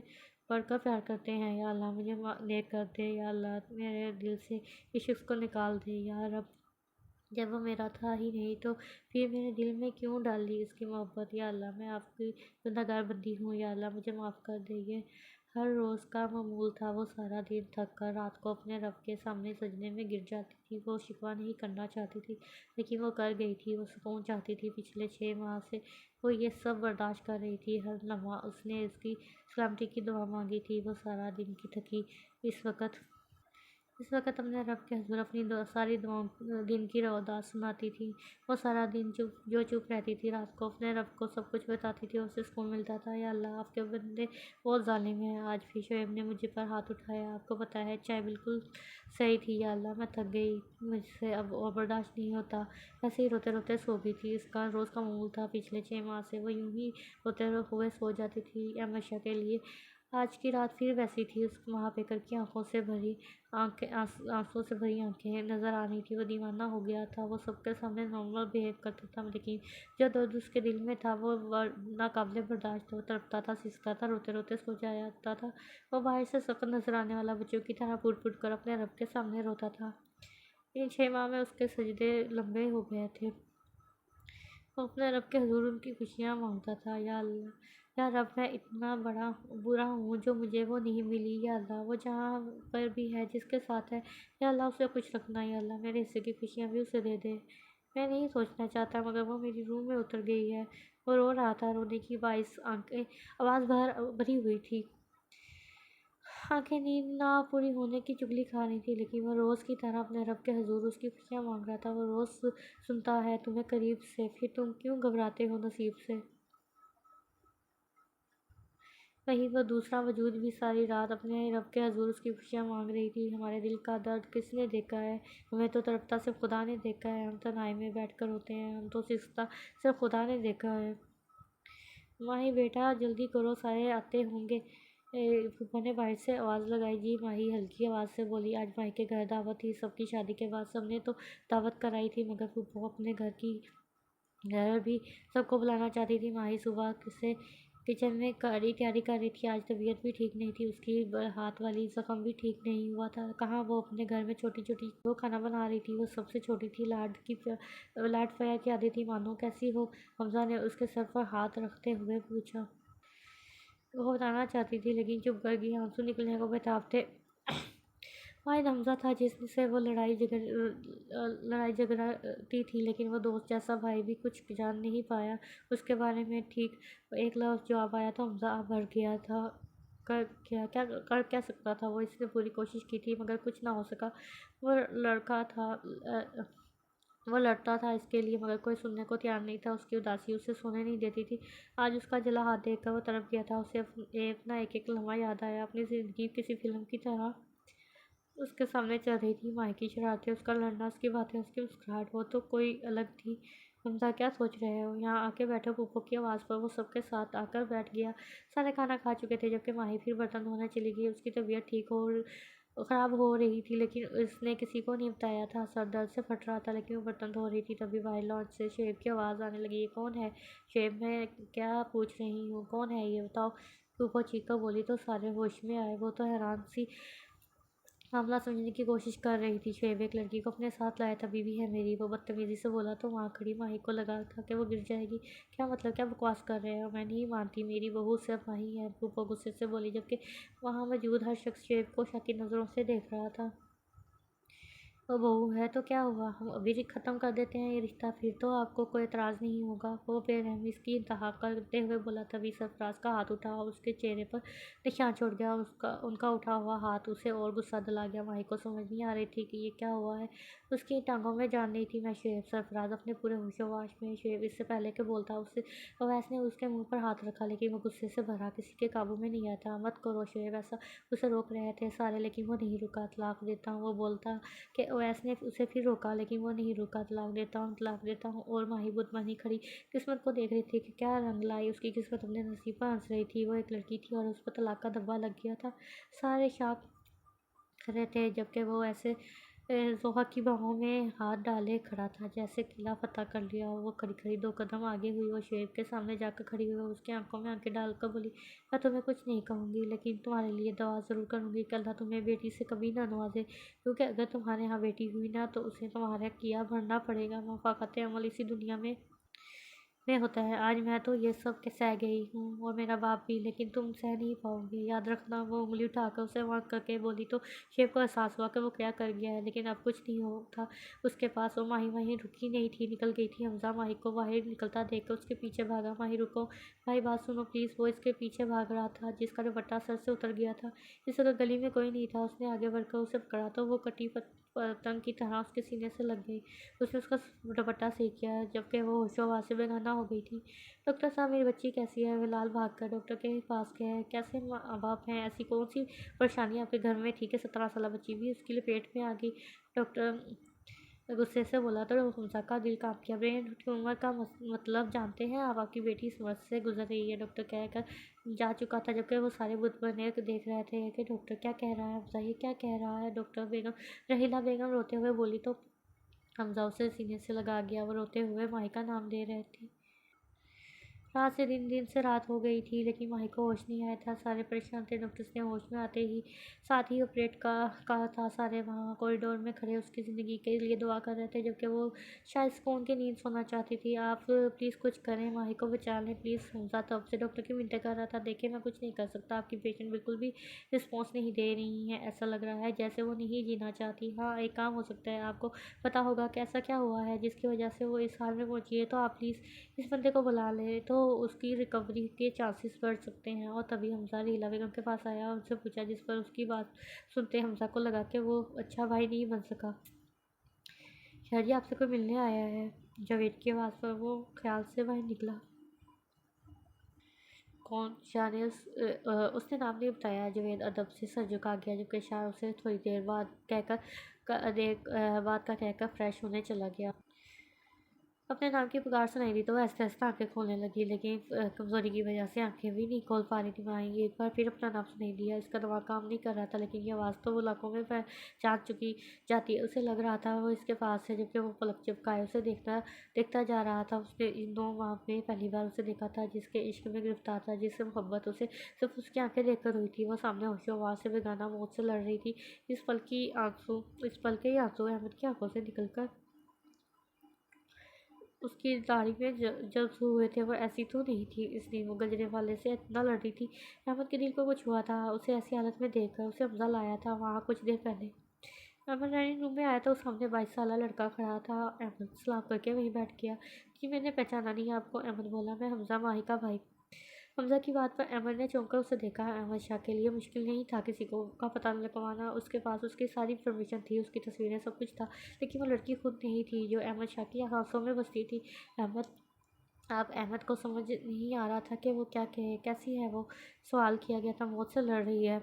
بڑھ کر پیار کرتے ہیں، یا اللہ مجھے نیک کر دے، یا اللہ میرے دل سے اس شخص کو نکال دے، یا رب جب وہ میرا تھا ہی نہیں تو پھر میرے دل میں کیوں ڈال دی اس کی محبت، یا اللہ میں آپ کی گنہگار بندی ہوں، یا اللہ مجھے معاف کر دے۔ یہ ہر روز کا معمول تھا۔ وہ سارا دن تھک کر رات کو اپنے رب کے سامنے سجدے میں گر جاتی تھی۔ وہ شکوہ نہیں کرنا چاہتی تھی لیکن وہ کر گئی تھی۔ وہ سکون چاہتی تھی۔ پچھلے 6 ماہ سے وہ یہ سب برداشت کر رہی تھی، ہر لمحہ اس نے اس کی سلامتی کی دعا مانگی تھی۔ وہ سارا دن کی تھکی اس وقت اپنے رب کے حضور اپنی ساری دن کی روادات سناتی تھی۔ وہ سارا دن چپ رہتی تھی، رات کو اپنے رب کو سب کچھ بتاتی تھی اور اسے سکون ملتا تھا۔ یا اللہ آپ کے بندے بہت ظالم ہیں، آج بھی شعیب نے مجھ پر ہاتھ اٹھایا، آپ کو پتہ ہے چائے بالکل صحیح تھی، یا اللہ میں تھک گئی، مجھ سے اب اور برداشت نہیں ہوتا۔ ایسے ہی روتے روتے سو گئی تھی۔ اس کا روز کا معمول تھا، پچھلے 6 ماہ سے وہ یوں ہی روتے ہوئے سو جاتی تھی ہمیشہ کے لیے۔ آج کی رات پھر ویسی تھی، اس کو مہا پیکر کی آنسوں سے بھری آنکھیں نظر آ رہی تھی۔ وہ دیوانہ ہو گیا تھا، وہ سب کے سامنے نارمل بیہیو کرتا تھا، لیکن جو درد اس کے دل میں تھا وہ ناقابل برداشت تھا۔ وہ تڑپتا تھا، سیستا تھا، روتے روتے سو جاتا تھا۔ وہ باہر سے سخت نظر آنے والا بچوں کی طرح پھوٹ پھوٹ کر اپنے رب کے سامنے روتا تھا۔ ان 6 ماہ میں اس کے سجدے لمبے ہو گئے تھے۔ وہ اپنے رب کے حضور ان کی خوشیاں مانگتا تھا، یا اللہ یا رب میں اتنا برا ہوں جو مجھے وہ نہیں ملی، یا اللہ وہ جہاں پر بھی ہے جس کے ساتھ ہے، یا اللہ اسے خوش رکھنا، یا اللہ میرے حصے کی خوشیاں بھی اسے دے دے، میں نہیں سوچنا چاہتا مگر وہ میری روح میں اتر گئی ہے۔ وہ رو رہا تھا، رونے کی آواز بھری ہوئی تھی، آنکھیں نیند نہ پوری ہونے کی چغلی کھا رہی تھی، لیکن وہ روز کی طرح اپنے رب کے حضور اس کی خوشیاں مانگ رہا تھا۔ وہ روز سنتا ہے تمہیں قریب سے، پھر تم کیوں گھبراتے ہو نصیب سے، وہیں وہ دوسرا وجود بھی ساری رات اپنے رب کے حضور اس کی خوشیاں مانگ رہی تھی۔ ہمارے دل کا درد کس نے دیکھا ہے؟ ہمیں تو تڑپتا صرف خدا نے دیکھا ہے۔ ہم تنہائی میں بیٹھ کر ہوتے ہیں، ہم تو سکھتا صرف خدا نے دیکھا ہے۔ ماہی بیٹا جلدی کرو، سارے آتے ہوں گے۔ پھپھو نے باہر سے آواز لگائی۔ جی ماہی ہلکی آواز سے بولی۔ آج ماہی کے گھر دعوت تھی، سب کی شادی کے بعد سب نے تو دعوت کرائی تھی، مگر پھپھو اپنے گھر بھی سب کو بلانا چاہتی تھی۔ ماہی صبح سے کچن میں تیاری کر رہی تھی۔ آج طبیعت بھی ٹھیک نہیں تھی، اس کی ہاتھ والی زخم بھی ٹھیک نہیں ہوا تھا۔ کہاں وہ اپنے گھر میں چھوٹی چھوٹی وہ کھانا بنا رہی تھی، وہ سب سے چھوٹی تھی، لاڈ پیار کی عادی تھی۔ مانو کیسی ہو؟ حمزہ نے اس کے سر پر ہاتھ رکھتے ہوئے پوچھا۔ وہ بتانا چاہتی تھی لیکن چپ کر گئی، آنسو نکلنے کو بےتاب تھے۔ واحد حمزہ تھا جس سے وہ لڑائی جھگڑتی تھی، لیکن وہ دوست جیسا بھائی بھی کچھ جان نہیں پایا اس کے بارے میں۔ ٹھیک ایک لفظ جواب آیا تو حمزہ بھر گیا تھا۔ کر کیا سکتا تھا وہ؟ اس نے پوری کوشش کی تھی مگر کچھ نہ ہو سکا۔ وہ لڑتا تھا اس کے لیے مگر کوئی سننے کو تیار نہیں تھا۔ اس کی اداسی اسے سونے نہیں دیتی تھی۔ آج اس کا جلا ہاتھ دیکھ کر وہ تڑپ گیا تھا۔ اسے اپنا ایک ایک لمحہ یاد آیا۔ اپنی زندگی کسی فلم کی طرح اس کے سامنے چل رہی تھی۔ ماہی کی شرارتیں، اس کا لڑنا، اس کی باتیں، اس کی مسکراہٹ، وہ تو کوئی الگ تھی۔ حمزہ کیا سوچ رہے ہو؟ یہاں آ کے بیٹھو۔ پھپھو کی آواز پر وہ سب کے ساتھ آ کر بیٹھ گیا۔ سارے کھانا کھا چکے تھے جبکہ ماہی پھر برتن دھونے چلی گئی۔ اس کی طبیعت خراب ہو رہی تھی لیکن اس نے کسی کو نہیں بتایا تھا۔ سر درد سے پھٹ رہا تھا لیکن وہ برتن دھو رہی تھی۔ تبھی باہر لانچ سے شعیب کی آواز آنے لگی۔ یہ کون ہے؟ شعیب میں کیا پوچھ رہی ہوں، کون ہے یہ بتاؤ؟ پھپھو چیخ کر بولی تو سارے ہوش میں آئے۔ وہ تو حیران سی معاملہ سمجھنے کی کوشش کر رہی تھی۔ شعیب ایک لڑکی کو اپنے ساتھ لایا تھا، بیوی ہے میری، وہ بدتمیزی سے بولا تو وہاں کھڑی ماہی کو لگا تھا کہ وہ گر جائے گی۔ کیا مطلب؟ کیا بکواس کر رہے ہو؟ میں نہیں مانتی، میری بہو صرف ماہی ہے، پھپھو غصے سے بولی جبکہ وہاں موجود ہر شخص شعیب کو شاکی نظروں سے دیکھ رہا تھا۔ وہ بہو ہے تو کیا ہوا؟ ہم ابھی ختم کر دیتے ہیں یہ رشتہ، پھر تو آپ کو کوئی اعتراض نہیں ہوگا؟ وہ بے رحمی کی انتہا کرتے ہوئے بولا۔ تبھی سرفراز کا ہاتھ اٹھا اور اس کے چہرے پر نشان چھوڑ گیا۔ ان کا اٹھا ہوا ہاتھ اسے اور غصہ دلا گیا۔ ماہی کو سمجھ نہیں آ رہی تھی کہ یہ کیا ہوا ہے۔ اس کی ٹانگوں میں جان نہیں تھی۔ میں شعیب، سرفراز اپنے پورے ہوش و واش میں۔ شعیب اس سے پہلے کہ بولتا اویس نے اس کے منہ پر ہاتھ رکھا لیکن وہ غصے سے بھرا کسی کے قابو میں نہیں آتا۔ مت کرو شعیب ایسا، اسے روک رہے تھے سارے لیکن وہ نہیں رکا۔ طلاق دیتا ہوں، وہ بولتا کہ اویس نے اسے پھر روکا لیکن وہ نہیں رکا۔ طلاق دیتا ہوں، طلاق دیتا ہوں۔ اور ماہی بت بنی کھڑی قسمت کو دیکھ رہی تھی کہ کیا رنگ لائی اس کی قسمت، اپنے نصیب پر ہنس رہی تھی۔ وہ ایک لڑکی تھی اور اس پر طلاق کا دھبا لگ گیا تھا۔ سارے شاک کھڑے تھے جبکہ وہ ایسے زوہا کی باہوں میں ہاتھ ڈالے کھڑا تھا جیسے قلعہ فتح کر لیا ہو۔ وہ کھڑی 2 قدم آگے ہوئی، وہ شعیب کے سامنے جا کر کھڑی ہوئی اور اس کی آنکھوں میں آنکھیں ڈال کر بولی، میں تمہیں کچھ نہیں کہوں گی لیکن تمہارے لیے دعا ضرور کروں گی کہ اللہ تمہیں بیٹی سے کبھی نہ نوازے، کیونکہ اگر تمہارے ہاں بیٹی ہوئی نا تو اسے تمہارا کیا بھرنا پڑے گا۔ مفاقت عمل اسی دنیا میں ہوتا ہے۔ آج میں تو یہ سب سہ گئی ہوں اور میرا باپ بھی، لیکن تم سہ نہیں پاؤ گے، یاد رکھنا۔ وہ انگلی اٹھا کر اسے ونک کر کے بولی تو شعیب کو احساس ہوا کہ وہ کیا کر گیا ہے، لیکن اب کچھ نہیں تھا اس کے پاس۔ وہ ماہی وہیں رکی نہیں تھی، نکل گئی تھی۔ حمزہ ماہی کو باہر نکلتا دیکھ کر اس کے پیچھے بھاگا۔ ماہی رکو بھائی، بات سنو پلیز۔ وہ اس کے پیچھے بھاگ رہا تھا جس کا دوپٹہ سر سے اتر گیا تھا۔ اس وقت گلی میں کوئی نہیں تھا۔ اس نے آگے بڑھ کر اسے پکڑا تو وہ کٹی پتنگ کی طرح اس کے سینے سے لگ گئی۔ اس نے اس کا دوپٹہ صحیح کیا جبکہ وہ ہوش و حواس سے بے گانہ ہو گئی تھی۔ ڈاکٹر صاحب میری بچی کیسی ہے؟ بلال بھاگ کر ڈاکٹر کے پاس گیا۔ کیسے ماں باپ ہیں؟ ایسی کون سی پریشانی آپ کے گھر میں تھی کہ 17 سالہ بچی بھی اس کی لپیٹ میں آ گئی؟ ڈاکٹر غصے سے بولا تو حمزہ کا دل کانپ گیا۔ برین ٹیومر کا مطلب جانتے ہیں آپ کی بیٹی اس مرض سے گزر رہی ہے، ڈاکٹر کہہ کر جا چکا تھا جبکہ وہ سارے بت بنے دیکھ رہے تھے کہ ڈاکٹر کیا کہہ رہا ہے۔ حمزہ یہ کیا کہہ رہا ہے ڈاکٹر؟ رحیلہ بیگم روتے ہوئے بولی تو حمزہ اسے سینے سے لگا گیا۔ وہ روتے ہوئے ماہی کا نام لے رہے تھے۔ رات سے دن سے رات ہو گئی تھی لیکن ماہی کو ہوش نہیں آیا تھا۔ سارے پریشان تھے۔ ڈاکٹرز نے ہوش میں آتے ہی ساتھ ہی آپریٹ کا کہا تھا۔ سارے وہاں کوریڈور میں کھڑے اس کی زندگی کے لیے دعا کر رہے تھے جبکہ وہ شاید سکون کی نیند سونا چاہتی تھی۔ آپ پلیز کچھ کریں، ماہی کو بچا لیں پلیز۔ حمزہ تب سے ڈاکٹر کی منتیں کر رہا تھا۔ دیکھیں میں کچھ نہیں کر سکتا، آپ کی پیشنٹ بالکل بھی رسپانس نہیں دے رہی ہیں، ایسا لگ رہا ہے جیسے وہ نہیں جینا چاہتی۔ ہاں ایک کام ہو سکتا ہے، آپ کو پتا ہوگا کہ ایسا کیا ہوا ہے جس کی وجہ سے وہ اس حال میں پہنچی ہے، تو آپ پلیز اس بندے کو بلا لیں تو اس کی ریکوری کے چانسز بڑھ سکتے ہیں۔ اور تبھی حمزہ رحیلہ بیگم کے پاس آیا اور ان سے پوچھا، جس پر اس کی بات سنتے حمزہ کو لگا کہ وہ اچھا بھائی نہیں بن سکا۔ شہر جی آپ سے کوئی ملنے آیا ہے؟ جاوید کی آواز پر وہ خیال سے باہر نکلا۔ کون جانے اس نے نام نہیں بتایا۔ جاوید ادب سے سر جھکا گیا، جبکہ شاہ اسے تھوڑی دیر بعد کا کہہ کر فریش ہونے چلا گیا۔ اپنے نام کی پکار سنائی دی تو وہ آہستہ آہستہ آنکھیں کھولنے لگی، لیکن کمزوری کی وجہ سے آنکھیں بھی نہیں کھول پا رہی تھی۔ ماہی ایک بار پھر اپنا نام سنائی دیا۔ اس کا دماغ کام نہیں کر رہا تھا، لیکن یہ آواز تو وہ لاکھوں میں پہچان چکی جاتی ہے۔ اسے لگ رہا تھا وہ اس کے پاس ہے، جبکہ وہ پلک چپکائے اسے دیکھتا جا رہا تھا۔ اس نے ان 9 ماہ میں پہلی بار اسے دیکھا تھا، جس کے عشق میں گرفتار تھا، جس سے محبت اسے صرف اس کی آنکھیں دیکھ کر ہوئی تھی۔ وہ سامنے ہوش و آواز سے بیگانہ موت سے لڑ رہی تھی۔ اس پل کے ہی آنسو احمد کی آنکھوں سے نکل کر اس کی داڑھی میں جذب ہوئے تھے۔ وہ ایسی تو نہیں تھی، اس دن وہ گجرے والے سے اتنا لڑ رہی تھی۔ احمد کے دل کو کچھ ہوا تھا اسے ایسی حالت میں دیکھ کر۔ اسے حمزہ لایا تھا وہاں کچھ دیر پہلے۔ احمد ڈائننگ روم میں آیا تو سامنے 22 سالہ لڑکا کھڑا تھا۔ احمد سلام کر کے وہیں بیٹھ گیا۔ جی میں نے پہچانا نہیں آپ کو، احمد بولا۔ میں حمزہ، ماہی کا بھائی۔ حمزہ کی بات پر احمد نے چونک کر اسے دیکھا۔ احمد شاہ کے لیے مشکل نہیں تھا کسی کا پتہ لگوانا۔ اس کے پاس اس کی ساری انفارمیشن تھی، اس کی تصویریں، سب کچھ تھا، لیکن وہ لڑکی خود نہیں تھی جو احمد شاہ کی آنکھوں میں بستی تھی۔ احمد کو سمجھ نہیں آ رہا تھا کہ وہ کیا کہے۔ کیسی ہے وہ؟ سوال کیا گیا تھا۔ موت سے لڑ رہی ہے،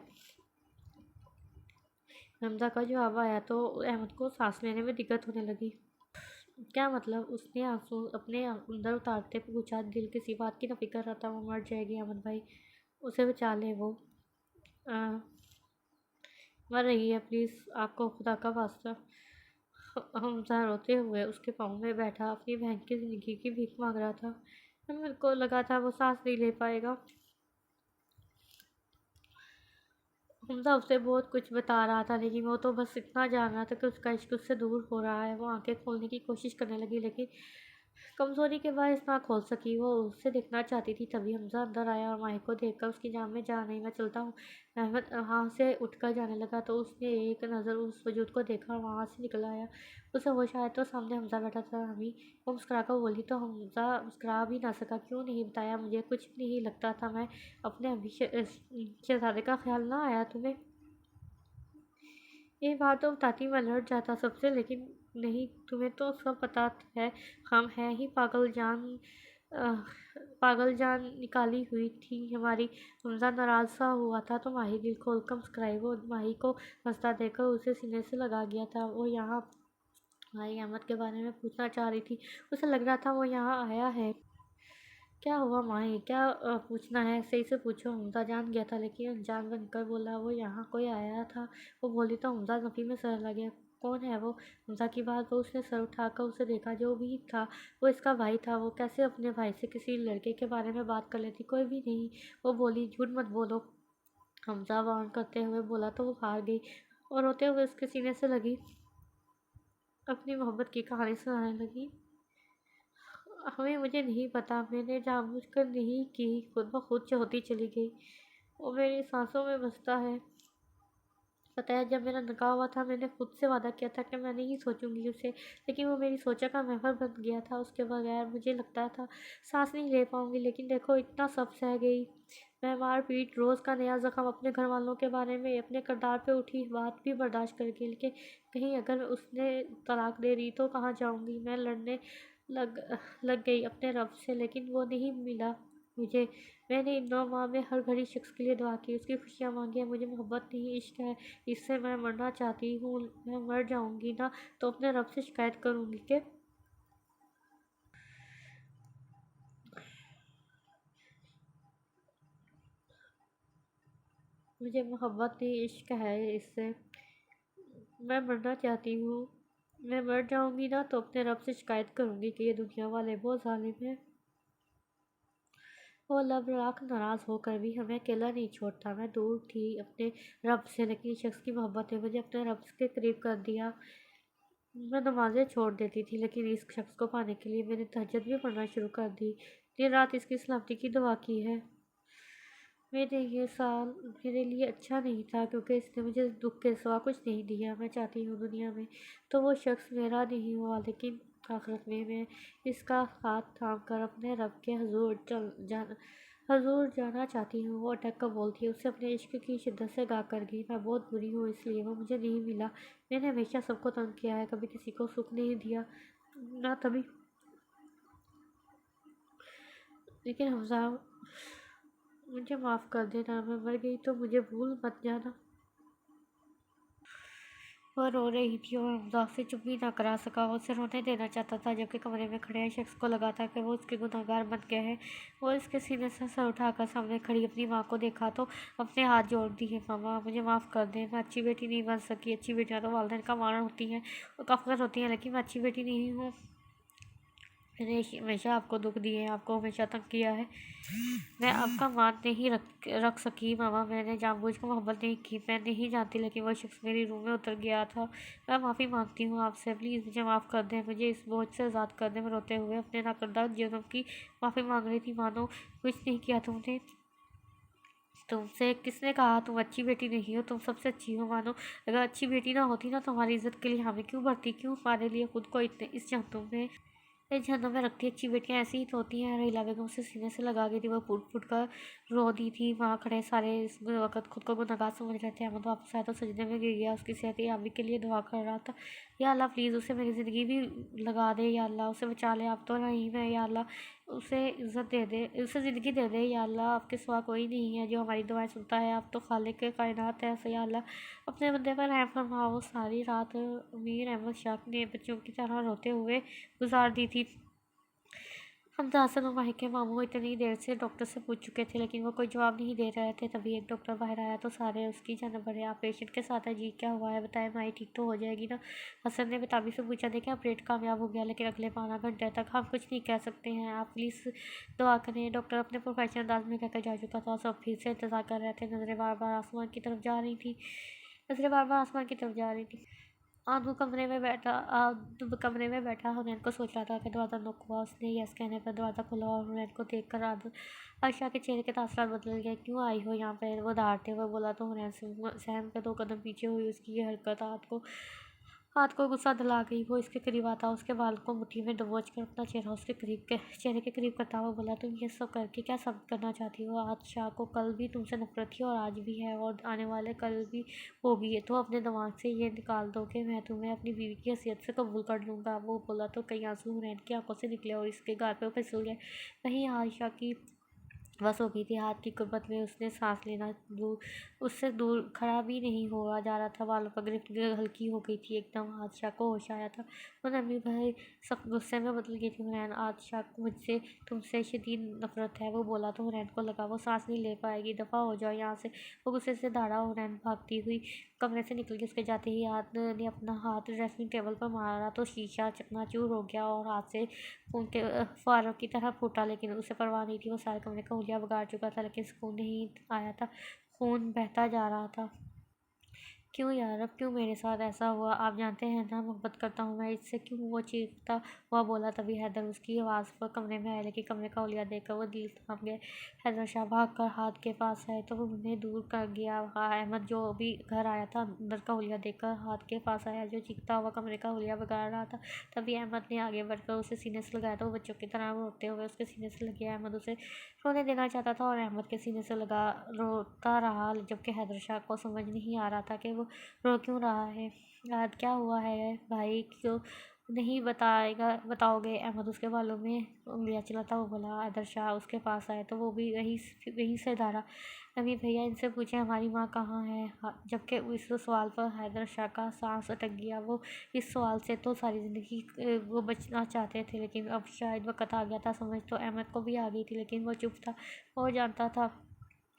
حمزہ کا جواب آیا تو احمد کو سانس لینے میں دقت ہونے لگی۔ کیا مطلب؟ اس نے آنسو اپنے اندر اتارتے پوچھا۔ دل کسی بات کی نہ فکر رہتا، وہ مر جائے گی احمد بھائی، اسے بچا لے۔ وہ مر رہی ہے، پلیز آپ کو خدا کا واسطہ۔ حمزہ روتے ہوئے اس کے پاؤں میں بیٹھا اپنی بہن کی زندگی کی بھیک مانگ رہا تھا۔ احمد کو لگا تھا وہ سانس نہیں لے پائے گا۔ حمزہ اسے بہت کچھ بتا رہا تھا، لیکن وہ تو بس اتنا جان رہا تھا کہ اس کا عشق اس سے دور ہو رہا ہے۔ وہ آنکھیں کھولنے کی کوشش کرنے لگی، لیکن کمزوری کے باعث نہ کھول سکی۔ وہ اسے دیکھنا چاہتی تھی۔ تبھی حمزہ اندر آیا اور ماہی کو دیکھ کر اس کی جان میں جان آئی۔ میں چلتا ہوں۔ احمد وہاں سے اٹھ کر جانے لگا تو اس نے ایک نظر اس وجود کو دیکھا اور وہاں سے نکل آیا۔ اسے ہوش آیا تو سامنے حمزہ بیٹھا تھا۔ امی، وہ مسکرا کر بولی تو حمزہ مسکرا بھی نہ سکا۔ کیوں نہیں بتایا مجھے؟ کچھ نہیں لگتا تھا میں اپنے ابھی شہزادے کا خیال نہ آیا تمہیں؟ ایک بات تو بتاتی، میں لڑ جاتا سب سے، لیکن نہیں، تمہیں تو سب پتہ ہے ہم ہیں ہی پاگل جان نکالی ہوئی تھی ہماری۔ حمزہ ناراض سا ہوا تھا تو ماہی دل کھول کر مسکرائی۔ وہ ماہی کو ہنستا دیکھ کر اسے سینے سے لگا گیا تھا۔ وہ یہاں ماہی احمد کے بارے میں پوچھنا چاہ رہی تھی، اسے لگ رہا تھا وہ یہاں آیا ہے۔ کیا ہوا ماہی؟ کیا پوچھنا ہے؟ صحیح سے پوچھو۔ حمزہ جان گیا تھا، لیکن انجان بن کر بولا وہ یہاں کوئی آیا تھا۔ وہ بولی تو حمزہ نفی میں سر لگے۔ کون ہے وہ؟ حمزہ کی بات پر اس نے سر اٹھا کر اسے دیکھا۔ جو بھی تھا وہ اس کا بھائی تھا۔ وہ کیسے اپنے بھائی سے کسی لڑکے کے بارے میں بات کر لیتی؟ کوئی بھی نہیں، وہ بولی۔ جھوٹ مت بولو، حمزہ وارن کرتے ہوئے بولا تو وہ ہار گئی اور روتے ہوئے اس کے سینے سے لگی اپنی محبت کی کہانی سنانے لگی۔ مجھے نہیں پتا، میں نے جان بوجھ کر نہیں کی، خود بخود ہوتی چلی گئی۔ وہ میری سانسوں میں بستا ہے۔ پتہ ہے جب میرا نکاح ہوا تھا میں نے خود سے وعدہ کیا تھا کہ میں نہیں سوچوں گی اسے، لیکن وہ میری سوچا کا محور بن گیا تھا۔ اس کے بغیر مجھے لگتا تھا سانس نہیں لے پاؤں گی، لیکن دیکھو اتنا سب سہ گئی میں۔ مار پیٹ، روز کا نیا زخم، اپنے گھر والوں کے بارے میں اپنے کردار پہ اٹھی بات بھی برداشت کر گئی، لیکن کہیں اگر اس نے طلاق دے دی تو کہاں جاؤں گی میں؟ لڑنے لگ گئی اپنے رب سے، لیکن وہ نہیں ملا مجھے۔ میں نے ان 9 ماہ میں ہر گھڑی شخص کے لیے دعا کی، اس کی خوشیاں مانگی ہیں۔ مجھے محبت نہیں، عشق ہے، اس سے میں مرنا چاہتی ہوں۔ میں مر جاؤں گی نا تو اپنے رب سے شکایت کروں گی کہ مجھے محبت نہیں، عشق ہے، اس سے میں مرنا چاہتی ہوں۔ میں مر جاؤں گی نا تو اپنے رب سے شکایت کروں گی کہ یہ دنیا والے بہت ظالم ہیں۔ وہ لب راکھ ناراض ہو کر بھی ہمیں اکیلا نہیں چھوڑتا۔ میں دور تھی اپنے رب سے، لیکن اس شخص کی محبت نے مجھے اپنے رب کے قریب کر دیا۔ میں نمازیں چھوڑ دیتی تھی، لیکن اس شخص کو پانے کے لیے میں نے تہجد بھی پڑھنا شروع کر دی، دن رات اس کی سلامتی کی دعا کی ہے۔ یہ سال میرے لیے اچھا نہیں تھا، کیونکہ اس نے مجھے دکھ کے سوا کچھ نہیں دیا۔ میں چاہتی ہوں دنیا میں تو وہ شخص میرا نہیں ہوا، لیکن آخرت میں اس کا ہاتھ تھام کر اپنے رب کے حضور جانا چاہتی ہوں۔ وہ اٹک کر بولتی، اسے اپنے عشق کی شدت سے گا کر گئی۔ میں بہت بری ہوں، اس لیے وہ مجھے نہیں ملا۔ میں نے ہمیشہ سب کو تنگ کیا ہے، کبھی کسی کو سکھ نہیں دیا، نہ تبھی، لیکن حمزہ مجھے معاف کر دینا، میں مر گئی تو مجھے بھول مت جانا۔ وہ رو رہی تھی اور مذاق سے چپ بھی نہ کرا سکا۔ وہ اسے رونے دینا چاہتا تھا جبکہ کمرے میں کھڑے شخص کو لگا تھا کہ وہ اس کے گنہگار بن گئے ہیں۔ وہ اس کے سینے سے سر اٹھا کر سامنے کھڑی اپنی ماں کو دیکھا تو اپنے ہاتھ جوڑ دیے۔ ماما مجھے معاف کر دیں، میں اچھی بیٹی نہیں بن سکی۔ اچھی بیٹیاں تو والدین کا مان ہوتی ہیں، وہ کفر ہوتی ہیں، لیکن میں اچھی بیٹی نہیں ہوں۔ میں نے ہمیشہ آپ کو دکھ دیے ہیں، آپ کو ہمیشہ تنگ کیا ہے۔ میں آپ کا مان نہیں رکھ سکی ماما، میں نے جان بوجھ کر محبت نہیں کی، میں نہیں جانتی، لیکن وہ شخص میری روح میں اتر گیا تھا۔ میں معافی مانگتی ہوں آپ سے، پلیز مجھے معاف کر دیں، مجھے اس بوجھ سے آزاد کر دیں۔ میں روتے ہوئے اپنے ناکردہ جرم کی معافی مانگ رہی تھی۔ مانو کچھ نہیں کیا تم نے، تم سے کس نے کہا تم اچھی بیٹی نہیں ہو؟ تم سب سے اچھی ہو مانو۔ اگر اچھی بیٹی نہ ہوتی نا، تمہاری عزت کے لیے ہمیں کیوں بھرتی، کیوں ہمارے لیے خود کو اس جہنم میں رکھتی؟ اچھی بیٹیاں ایسی ہی تو ہوتی ہیں۔ ریلا بیگم سے سینے سے لگا گئی تھی، وہ پھٹ پھٹ کر رو دی تھی۔ وہاں کھڑے سارے اس وقت خود کو گنہگار سمجھ رہے تھے۔ احمد واپس آیا تو سجدے میں گر گیا، اس کی صحت یابی کے لیے دعا کر رہا تھا۔ یا اللہ پلیز اسے میری زندگی بھی لگا دے، یا اللہ اسے بچا لے، آپ تو رحیم ہے، یا اللہ اسے عزت دے دے، اسے زندگی دے دے، یا اللہ آپ کے سوا کوئی نہیں ہے جو ہماری دعائیں سنتا ہے، آپ تو خالق کائنات ہے۔ یا اللہ اپنے بندے پر رحم فرماؤ۔ ساری رات امیر احمد شاہ نے بچوں کی طرح روتے ہوئے گزار دی تھی۔ حمزہ حسن اور ماہر کے ماموں اتنی دیر سے ڈاکٹر سے پوچھ چکے تھے، لیکن وہ کوئی جواب نہیں دے رہے تھے۔ تبھی ایک ڈاکٹر باہر آیا تو سارے اس کی جانب بڑھے۔ آپ پیشنٹ کے ساتھ ہیں؟ جی کیا ہوا ہے بتائیں، مائی ٹھیک تو ہو جائے گی نا؟ حسن نے بتابی سے پوچھا۔ دیکھیں آپریٹ کامیاب ہو گیا، لیکن اگلے 12 گھنٹے تک ہم کچھ نہیں کہہ سکتے ہیں، آپ پلیز دعا کریں۔ ڈاکٹر اپنے پروفیشنل انداز میں کہہ کر جا چکا تھا۔ سب پھر سے انتظار کر رہے تھے، نظریں بار بار آسمان کی طرف جا رہی تھی۔ آدھو کمرے میں بیٹھا حنین کو سوچ رہا تھا کہ دروازہ نوک ہوا۔ اس نے یس کہنے پر دروازہ کھلا اور حنین کو دیکھ کر عائشہ کے چہرے کے تاثرات بدل گئے۔ کیوں آئی ہو یہاں پہ؟ وہ دھاڑتے ہوئے بولا تو حنین سہم کے 2 قدم پیچھے ہوئی۔ اس کی یہ حرکت ہاتھ کو غصہ دلا گئی۔ وہ اس کے قریب آتا، اس کے بال کو مٹھی میں دبوچ کر اپنا چہرہ اس کے چہرے کے قریب کرتا ہوا بولا، تم یہ سب کر کے کیا ثابت کرنا چاہتی ہو؟ عائشہ کو کل بھی تم سے نفرت تھی اور آج بھی ہے اور آنے والے کل بھی ہوگی۔ تو اپنے دماغ سے یہ نکال دو کہ میں تمہیں اپنی بیوی کی حیثیت سے قبول کر لوں گا۔ وہ بولا تو کئی آنسو حنین کی آنکھوں سے نکلے اور اس کے گال پہ پھسل گئے۔ کہیں عائشہ کی بس ہو گئی تھی۔ ہاتھ کی قربت میں اس نے سانس لینا اس سے دور کھڑا بھی نہیں ہوا جا رہا تھا۔ بالوں پر گرفت ہلکی ہو گئی تھی۔ ایک دم عائشہ کو ہوش آیا تھا۔ وہ نرمی بھرے سخت غصے میں بدل گئی تھی۔ حنین عائشہ کو تم سے شدید نفرت ہے، وہ بولا تو حنین کو لگا وہ سانس نہیں لے پائے گی۔ دفعہ ہو جاؤ یہاں سے، وہ غصے سے دھاڑا۔ حنین بھاگتی ہوئی کمرے سے نکل گئی۔ اس کے جاتے ہی نے اپنا ہاتھ ڈریسنگ ٹیبل پر مارا تو شیشہ چکنا چور ہو گیا اور ہاتھ سے خون کے فواروں کی طرح پھوٹا، لیکن اسے پرواہ نہیں تھی۔ وہ سارے کمرے کا حلیہ بگاڑ چکا تھا، لیکن سکون نہیں آیا تھا، خون بہتا جا رہا تھا۔ کیوں یار، اب کیوں میرے ساتھ ایسا ہوا؟ آپ جانتے ہیں نا محبت کرتا ہوں میں اس سے، کیوں؟ وہ چیختا ہوا بولا۔ تبھی حیدر اس کی آواز پر کمرے میں آئے، لیکن کمرے کا حلیہ دیکھ کر وہ دل تھام گئے۔ حیدر شاہ بھاگ کر ہاتھ کے پاس آئے تو وہ انہیں دور کر گیا۔ احمد جو بھی گھر آیا تھا اندر کا حلیہ دیکھ کر ہاتھ کے پاس آیا جو چیختا ہوا کمرے کا حلیہ بگاڑ رہا تھا۔ تبھی احمد نے آگے بڑھ کر اسے سینے سے لگایا تو وہ بچوں کی طرح روتے ہوئے اس کے سینے سے لگے۔ احمد اسے رونے دینا چاہتا تھا اور احمد کے سینے سے لگا روتا رہا، جبکہ حیدر شاہ کو سمجھ نہیں آ رہا تھا کہ وہ رو کیوں رہا ہے۔ آج کیا ہوا ہے بھائی، کیوں نہیں بتاؤ گے؟ احمد اس کے بالوں میں انگلیاں چلاتا ہوا بولا۔ حیدر شاہ اس کے پاس آئے تو وہ بھی وہیں سے دھارا۔ امیر بھیا ان سے پوچھیں ہماری ماں کہاں ہے؟ جبکہ اس سوال پر حیدر شاہ کا سانس اٹک گیا۔ وہ اس سوال سے تو ساری زندگی وہ بچنا چاہتے تھے، لیکن اب شاید وقت آ گیا تھا۔ سمجھ تو احمد کو بھی آ گئی تھی، لیکن وہ چپ تھا۔ وہ جانتا تھا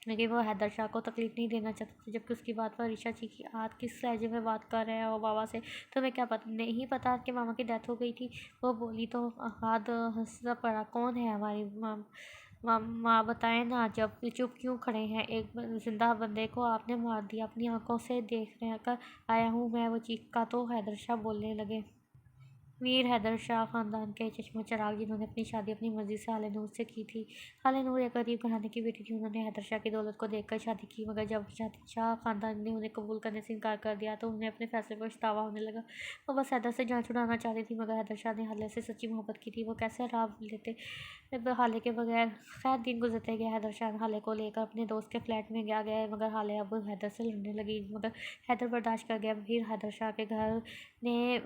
لیکن وہ حیدر شاہ کو تکلیف نہیں دینا چاہتا تھا۔ جبکہ اس کی بات پر عائشہ چیخی، آپ کس لہجے میں بات کر رہے ہو بابا سے؟ تمہیں کیا پتہ نہیں پتا کہ ماما کی ڈیتھ ہو گئی تھی؟ وہ بولی تو ہاتھ ہنس پڑا۔ کون ہے ہماری ماں بتائیں نا، جب چپ کیوں کھڑے ہیں؟ ایک زندہ بندے کو آپ نے مار دیا، اپنی آنکھوں سے دیکھ کر آیا ہوں میں، وہ چیخا تو حیدر شاہ بولنے لگے۔ میر حیدر شاہ خاندان کے چشمہ چراغ، جنہوں نے اپنی شادی اپنی مرضی سے آل نور سے کی تھی۔ آل نور ایک غریب گھرانے کی بیٹی تھی۔ انہوں نے حیدر شاہ کی دولت کو دیکھ کر شادی کی، مگر جب شاہ خاندان نے انہیں قبول کرنے سے انکار کر دیا تو انہیں اپنے فیصلے پر پچھتاوا ہونے لگا۔ وہ بس حیدر سے جان چھڑانا چاہتی تھی، مگر حیدر شاہ نے حالے سے سچی محبت کی تھی، وہ کیسے راہ لیتے حالے کے بغیر؟ خیر دن گزرتے گئے۔ حیدر شاہ حالے کو لے کر اپنے دوست کے فلیٹ میں گئے، مگر حالے اب حیدر سے لڑنے لگی، مگر حیدر برداشت کر گیا۔ پھر حیدر شاہ کے گھر نے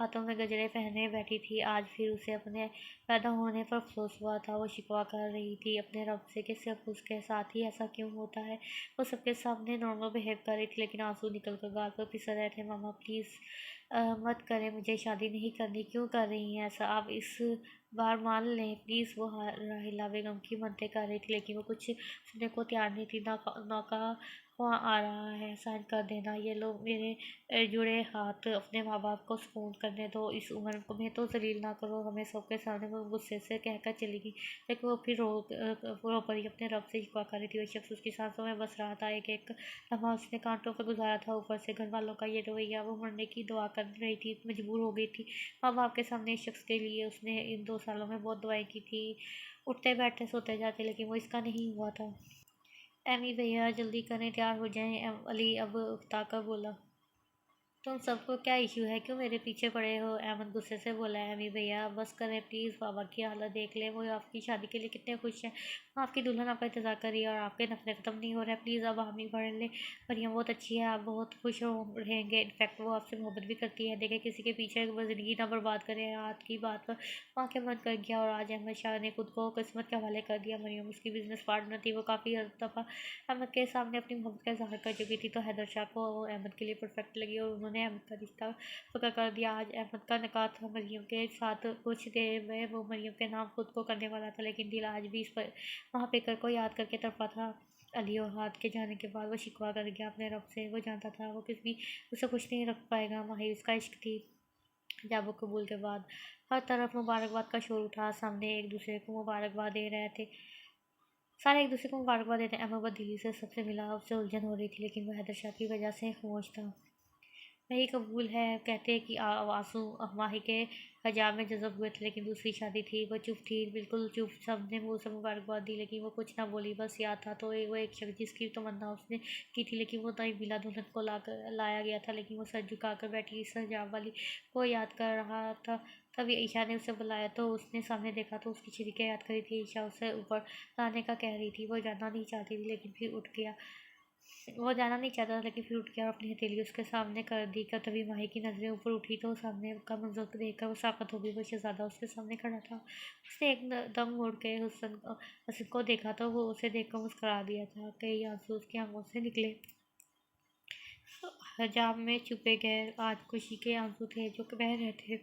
ہاتھوں میں گجرے پہنے بیٹھی تھی۔ آج پھر اسے اپنے پیدا ہونے پر افسوس ہوا تھا۔ وہ شکوہ کر رہی تھی اپنے رب سے کہ صرف اس کے ساتھ ہی ایسا کیوں ہوتا ہے۔ وہ سب کے سامنے نارمل بہیو کر رہی تھی لیکن آنسو نکل کر گال پر پھسل رہے تھے۔ ماما پلیز مت کریں، مجھے شادی نہیں کرنی۔ کیوں کر رہی ہیں ایسا؟ آپ اس بار مان لیں پلیز۔ وہ راحیلہ بیگم کی منتیں کر رہی تھی لیکن وہ کچھ سننے کو تیار نہیں تھی۔ ناکاواں آ رہا ہے، سائن کر دینا۔ یہ لو میرے جڑے ہاتھ، اپنے ماں باپ کو سکون کرنے دو، اس عمر میں تو ذلیل نہ کرو ہمیں سب کے سامنے۔ وہ غصے سے کہہ کر چلی گئی لیکن وہ پھر رو پڑی، اپنے رب سے شکوہ کر رہی تھی۔ وہ شخص اس کی سانسوں میں بس رہا تھا، ایک ایک لمحہ اس نے کانٹوں پہ گزارا تھا۔ اوپر سے گھر والوں کا یہ رویہ، وہ مرنے کی دعا کر رہی تھی، مجبور ہو گئی تھی ماں باپ کے سامنے اس شخص کے لیے۔ اس نے ان 2 سالوں میں بہت دعائیں کی تھی، اٹھتے بیٹھتے سوتے جاتے، لیکن وہ اس کا نہیں ہوا تھا۔ ایمی بھیا جلدی کریں، تیار ہو جائیں۔ علی اب اکتا کر بولا، تم سب کو کیا ایشو ہے، کیوں میرے پیچھے پڑے ہو؟ احمد غصے سے بولا، ایمی بھیا بس کریں پلیز، بابا کی حالت دیکھ لیں، وہ آپ کی شادی کے لیے کتنے خوش ہیں، وہ آپ کی دلہن آپ کا انتظار کر رہی ہے اور آپ کے نخرے ختم نہیں ہو رہے، پلیز اب حامی بھر لیں۔ مریم بہت اچھی ہے، آپ بہت خوش رہیں گے، انفیکٹ وہ آپ سے محبت بھی کرتی ہے، دیکھیں کسی کے پیچھے وہ زندگی نہ برباد کریں۔ ہاتھ کی بات پر آنکھیں بند کر گیا اور آج احمد شاہ نے خود کو قسمت کے حوالے کر دیا۔ مریم اس کی بزنس پارٹنر تھی، وہ کافی دفعہ احمد کے سامنے اپنی محبت کا اظہار کر چکی تھی، تو حیدر شاہ کو وہ احمد کے لیے پرفیکٹ لگی اور انہوں نے احمد کا رشتہ پکا کر دیا۔ آج احمد کا نکاح تھا مریم کے ساتھ۔ کچھ دیر میں وہ مریم کے نام خود کو کرنے والا تھا، لیکن دل آج بھی اس وہاں پیکر کو یاد کر کے تڑپا تھا۔ علی اور ہاتھ کے جانے کے بعد وہ شکوہ کر گیا اپنے رب سے۔ وہ جانتا تھا وہ کس بھی اسے خوش نہیں رکھ پائے گا۔ ماہر اس کا عشق تھی۔ حجاب و قبول کے بعد ہر طرف مبارکباد کا شور اٹھا، سامنے ایک دوسرے کو مبارکباد دے رہے تھے، سارے ایک دوسرے کو مبارکباد دیتے۔ احمد بدلی سے سب سے ملا، اس سے الجھن ہو رہی تھی لیکن وہ حیدر شاہ کی وجہ سے خاموش تھا۔ وہی قبول ہے کہتے کہ آنسو ماہی کے حجاب میں جذب ہوئے تھے، لیکن دوسری شادی تھی۔ وہ چپ تھی، بالکل چپ۔ سب نے منہ سے مبارکباد دی لیکن وہ کچھ نہ بولی، بس یاد تھا تو وہ ایک شخص جس کی تمنا اس نے کی تھی لیکن وہ نہیں ملا۔ دلہن کو لایا گیا تھا لیکن وہ سر جھکا کر بیٹھی اس حجاب والی کو یاد کر رہا تھا۔ تبھی عائشہ نے اسے بلایا تو اس نے سامنے دیکھا تو اس کی شریکیں یاد کری تھی۔ عائشہ اسے اوپر لانے کا کہہ رہی تھی، وہ جانا نہیں چاہتی تھی لیکن پھر اٹھ گیا۔ وہ جانا نہیں چاہتا تھا لیکن پھر اٹھ گیا اور اپنی ہتھیلی اس کے سامنے کر دی۔ تبھی ماہی کی نظریں اوپر اٹھی تو سامنے کا منظر دیکھ کر وہ ساکت ہو گئی۔ وہ شہزادہ اس کے سامنے کھڑا تھا، اس نے ایک دم مڑ کے حسن کو دیکھا تو وہ اسے دیکھ کر مسکرا دیا تھا۔ کئی آنسو اس کی آنکھوں سے نکلے، حجاب میں چھپے گئے۔ آج خوشی کے آنسو تھے جو بہہ رہے تھے۔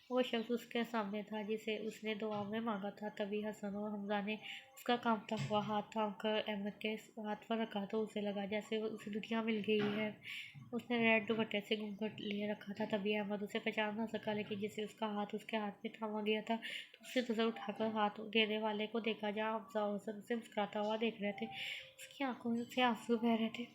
وہ شخص اس کے سامنے تھا جسے اس نے دعا میں مانگا تھا۔ تبھی حسن اور حمزہ نے اس کا کانپتا ہوا ہاتھ تھام کر احمد کے ہاتھ پر رکھا تو اسے لگا جیسے اسے دنیا مل گئی ہے۔ اس نے ریڈ دوپٹے سے گھونگھٹ لیے رکھا تھا، تبھی احمد اسے پہچان نہ سکا، لیکن جیسے اس کا ہاتھ اس کے ہاتھ میں تھاما گیا تھا تو اس نے نظر اٹھا کر ہاتھ دینے والے کو دیکھا جہاں حمزہ اور حسن اسے مسکراتا ہوا دیکھ رہے تھے۔ اس کی آنکھوں سے آنسو بہہ رہے تھے۔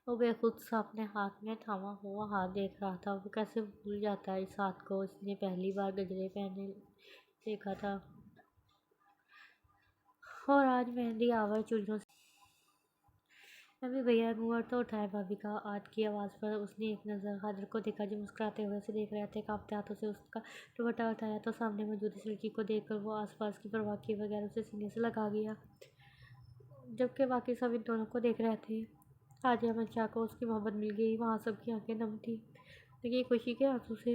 وہ بے خود سا اپنے ہاتھ میں تھاما ہوا ہاتھ دیکھ رہا تھا۔ وہ کیسے بھول جاتا ہے اس ہاتھ کو، اس نے پہلی بار گجرے پہنے دیکھا تھا اور آج مہندی آور چوڑیوں سے۔ امی بھیا منور تو اٹھائے بھابھی کا۔ آج کی آواز پر اس نے ایک نظر حیدر کو دیکھا جو مسکراتے ہوئے اسے دیکھ رہے تھے۔ کانپتے ہاتھوں سے اس کا دوپٹہ اٹھایا تو سامنے موجود اس لڑکی کو دیکھ کر وہ آس پاس کی پرواہ کیے بغیر اسے سینے سے لگا گیا، جبکہ باقی سب ان دونوں کو دیکھ رہے تھے۔ آج احمد شاہ کو اس کی محبت مل گئی، وہاں سب کی آنکھیں نم تھیں لیکن خوشی کے آنسو سے۔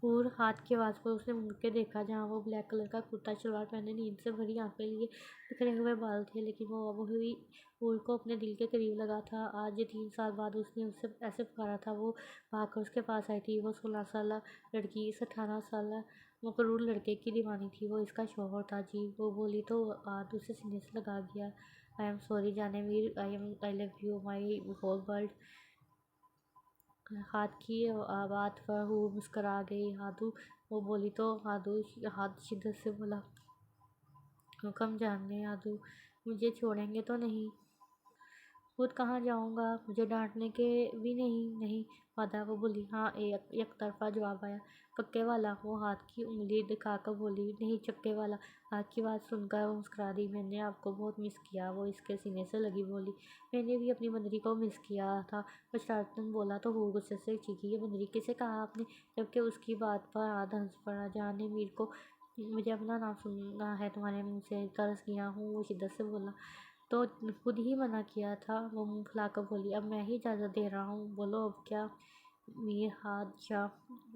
اور ہاتھ کی آواز پر اس نے مڑ کے دیکھا جہاں وہ بلیک کلر کا کرتا شلوار پہنے نیند سے بھری آنکھیں لیے بکھرے ہوئے بال تھے، لیکن وہ وہی اور کو اپنے دل کے قریب لگا تھا۔ آج 3 سال بعد اس نے اسے ایسے پکارا تھا۔ وہ بھاگ کر اس کے پاس آئی تھی۔ وہ 16 سالہ لڑکی اس 18 سالہ مغرور لڑکے کی دیوانی تھی۔ وہ اس کا شوہر تھا جی، وہ بولی تو ہاتھ اسے سینے سے لگا گیا۔ آئی ایم سوری جانے ویر، I love you my whole world. ہاتھ کی بات پر وہ مسکرا گئی۔ ہادو، وہ بولی تو ہاتھ شدت سے بولا، حکم جاننے ہادو، مجھے چھوڑیں گے تو نہیں؟ خود کہاں جاؤں گا، مجھے ڈانٹنے کے بھی نہیں وعدہ؟ وہ بولی ہاں، یک طرفہ جواب آیا۔ پکے والا؟ وہ ہاتھ کی انگلی دکھا کر بولی، نہیں چکے والا۔ ہاتھ کی بات سن کر وہ مسکرا دی، میں نے آپ کو بہت مس کیا۔ وہ اس کے سینے سے لگی بولی، میں نے بھی اپنی بندری کو مس کیا تھا۔ وہ شرارتاً بولا تو وہ غصے سے چیخی، یہ بندری کسے کہا آپ نے؟ جبکہ اس کی بات پر آدھ ہنس پڑا، جہاں نے میر کو، مجھے اپنا نام سننا ہے تمہارے منہ سے، ترس گیا ہوں، وہ شدت سے بولا۔ تو خود ہی منع کیا تھا۔ وہ منہ پھلا کر بولی اب میں ہی اجازت دے رہا ہوں، بولو اب کیا۔ میر ہاد شاہ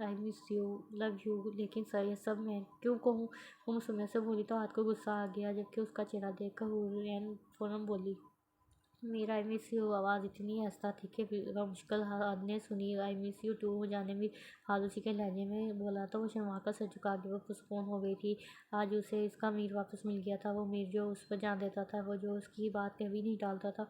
آئی مس یو، لو یو، لیکن سر یہ سب میں کیوں کہوں؟ وہ مسمے سے بولی تو ہاتھ کو غصہ آ گیا، جبکہ اس کا چہرہ دیکھ کر حورین فوراً بولی میر آئی مس یو۔ آواز اتنی آہستہ تھی کہ بمشکل ہاد نے سنی۔ آئی مس یو ٹو جانے میر ہاد اسی کے لہجے میں بولا تو وہ شرما کر سر جھکا کے وہ پرسکون ہو گئی تھی۔ آج اسے اس کا میر واپس مل گیا تھا، وہ میر جو اس پر جان دیتا تھا، وہ جو اس کی بات کبھی نہیں ٹالتا تھا،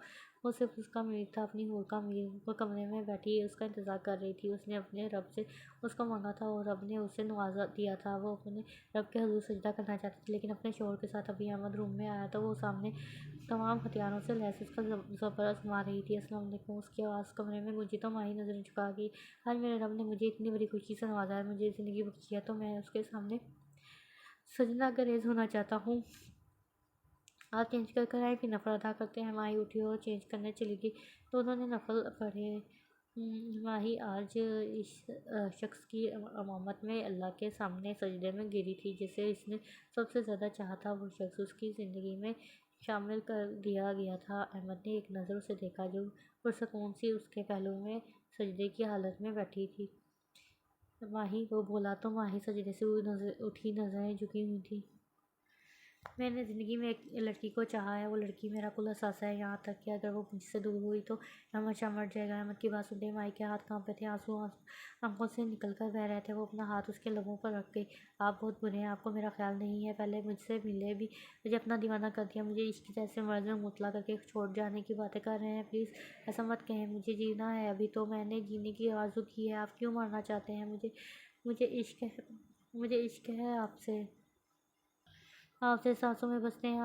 وہ صرف اس کا میر تھا، اپنی حور کا میر۔ وہ کمرے میں بیٹھی اس کا انتظار کر رہی تھی۔ اس نے اپنے رب سے اس کو مانگا تھا اور رب نے اسے نواز دیا تھا۔ وہ اپنے رب کے حضور سجدہ کرنا چاہتی تھی، لیکن اپنے شوہر کے ساتھ ابھی احمد روم میں آیا تو وہ سامنے تمام ہتھیاروں سے لیس اس کا زبر آزما رہی تھی۔ السلام علیکم، اس کی آواز کمرے میں گونجی تو ماہی نظریں جھکا گئی۔ آج میرے رب نے مجھے اتنی بڑی خوشی سے نوازا ہے، مجھے زندگی بخشی ہے، تو میں اس کے سامنے سجدہ گریز ہونا چاہتا ہوں۔ آپ چینج کر آئے، پھر نفل ادا کرتے ہیں۔ ماہی اٹھی اور چینج کرنے چلی گئی۔ دونوں نے نفل پڑھے۔ ماہی آج اس شخص کی امامت میں اللہ کے سامنے سجدے میں گری تھی جسے اس نے سب سے زیادہ چاہا تھا۔ وہ شخص اس کی زندگی میں شامل کر دیا گیا تھا۔ احمد نے ایک نظر اسے دیکھا جو پرسکون سی اس کے پہلو میں سجدے کی حالت میں بیٹھی تھی۔ ماہی، وہ بولا تو ماہی سجدے سے اٹھی، نظریں جھکی ہوئی تھیں۔ میں نے زندگی میں ایک لڑکی کو چاہا ہے، وہ لڑکی میرا کل اثاثہ ہے، یہاں تک کہ اگر وہ مجھ سے دور ہوئی تو احمد شاہ مر جائے گا۔ احمد کی بات سنتے ہی ماہی کے ہاتھ کانپے تھے، آنسو آنکھوں سے نکل کر بہہ رہے تھے۔ وہ اپنا ہاتھ اس کے لبوں پر رکھ گئی۔ آپ بہت برے ہیں، آپ کو میرا خیال نہیں ہے، پہلے مجھ سے ملے بھی، مجھے اپنا دیوانہ کر دیا، مجھے عشق جیسے مرض میں مبتلا کر کے چھوڑ جانے کی باتیں کر رہے ہیں۔ پلیز ایسا مت کہیں، مجھے جینا ہے ابھی تو، میں نے جینے کی آرزو کی ہے، آپ کیوں مارنا چاہتے ہیں مجھے عشق ہے آپ سے سانسوں میں بستے ہیں،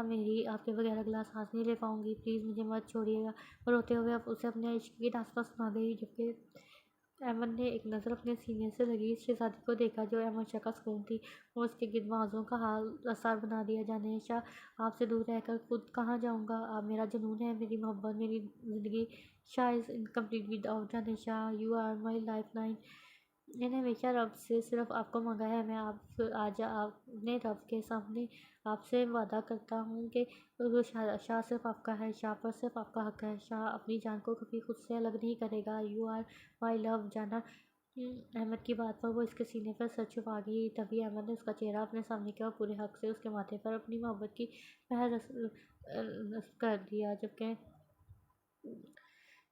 آپ کے بغیر اگلا سانس نہیں لے پاؤں گی، پلیز مجھے مت چھوڑیے گا۔ اور روتے ہوئے اب اسے اپنے عشق کی داستان سنا گئی۔ جبکہ احمد نے ایک نظر اپنے سینے سے لگی اس شہزادی کو دیکھا جو احمد شاہ کا سکون تھی، اور اس کے گرد بازوؤں کا حال آثار بنا دیا۔ جانے شاہ، آپ سے دور رہ کر خود کہاں جاؤں گا، آپ میرا جنون ہے، میری محبت، میری زندگی۔ Shah is incomplete without جانے Shah, you are my lifeline. میں نے ہمیشہ رب سے صرف آپ کو مانگا ہے، میں آج اپنے رب کے سامنے آپ سے وعدہ کرتا ہوں کہ شاہ صرف آپ کا ہے، شاہ پر صرف آپ کا حق ہے، شاہ اپنی جان کو کبھی خود سے الگ نہیں کرے گا، یو آر مائی لو جانا۔ احمد کی بات پر وہ اس کے سینے پر سر چھپا گئی۔ تبھی احمد نے اس کا چہرہ اپنے سامنے کیا اور پورے حق سے اس کے ماتھے پر اپنی محبت کی مہر رسم کر دیا۔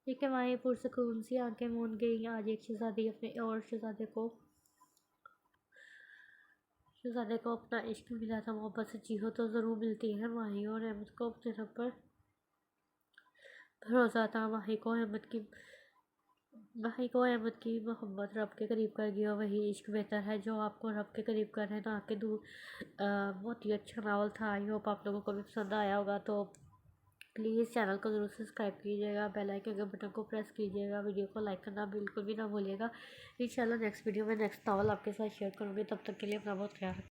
جبکہ ماہی پرسکون سی آنکھیں موند گئی۔ آج ایک شہزادی اپنے اور شہزادے کو اپنا عشق ملا تھا۔ محبت سچی ہو تو ضرور ملتی ہے۔ ماہی اور احمد کو اپنے رب پر بھروسہ تھا۔ ماہی کو احمد کی محبت رب کے قریب کر گئی، اور وہی عشق بہتر ہے جو آپ کو رب کے قریب کرے، نہ کہ دور۔ بہت ہی اچھا ناول تھا۔ آئی ہوپ آپ لوگوں کو بھی پسند آیا ہوگا، تو پلیز چینل کو ضرور سبسکرائب کیجیے گا، بیل آئکن کے بٹن کو پریس کیجیے گا، ویڈیو کو لائک کرنا بالکل بھی نہ بھولیے گا۔ انشاءاللہ نیکسٹ ویڈیو میں نیکسٹ ناول آپ کے ساتھ شیئر کروں گی، تب تک کے لیے اپنا بہت خیال رکھیں۔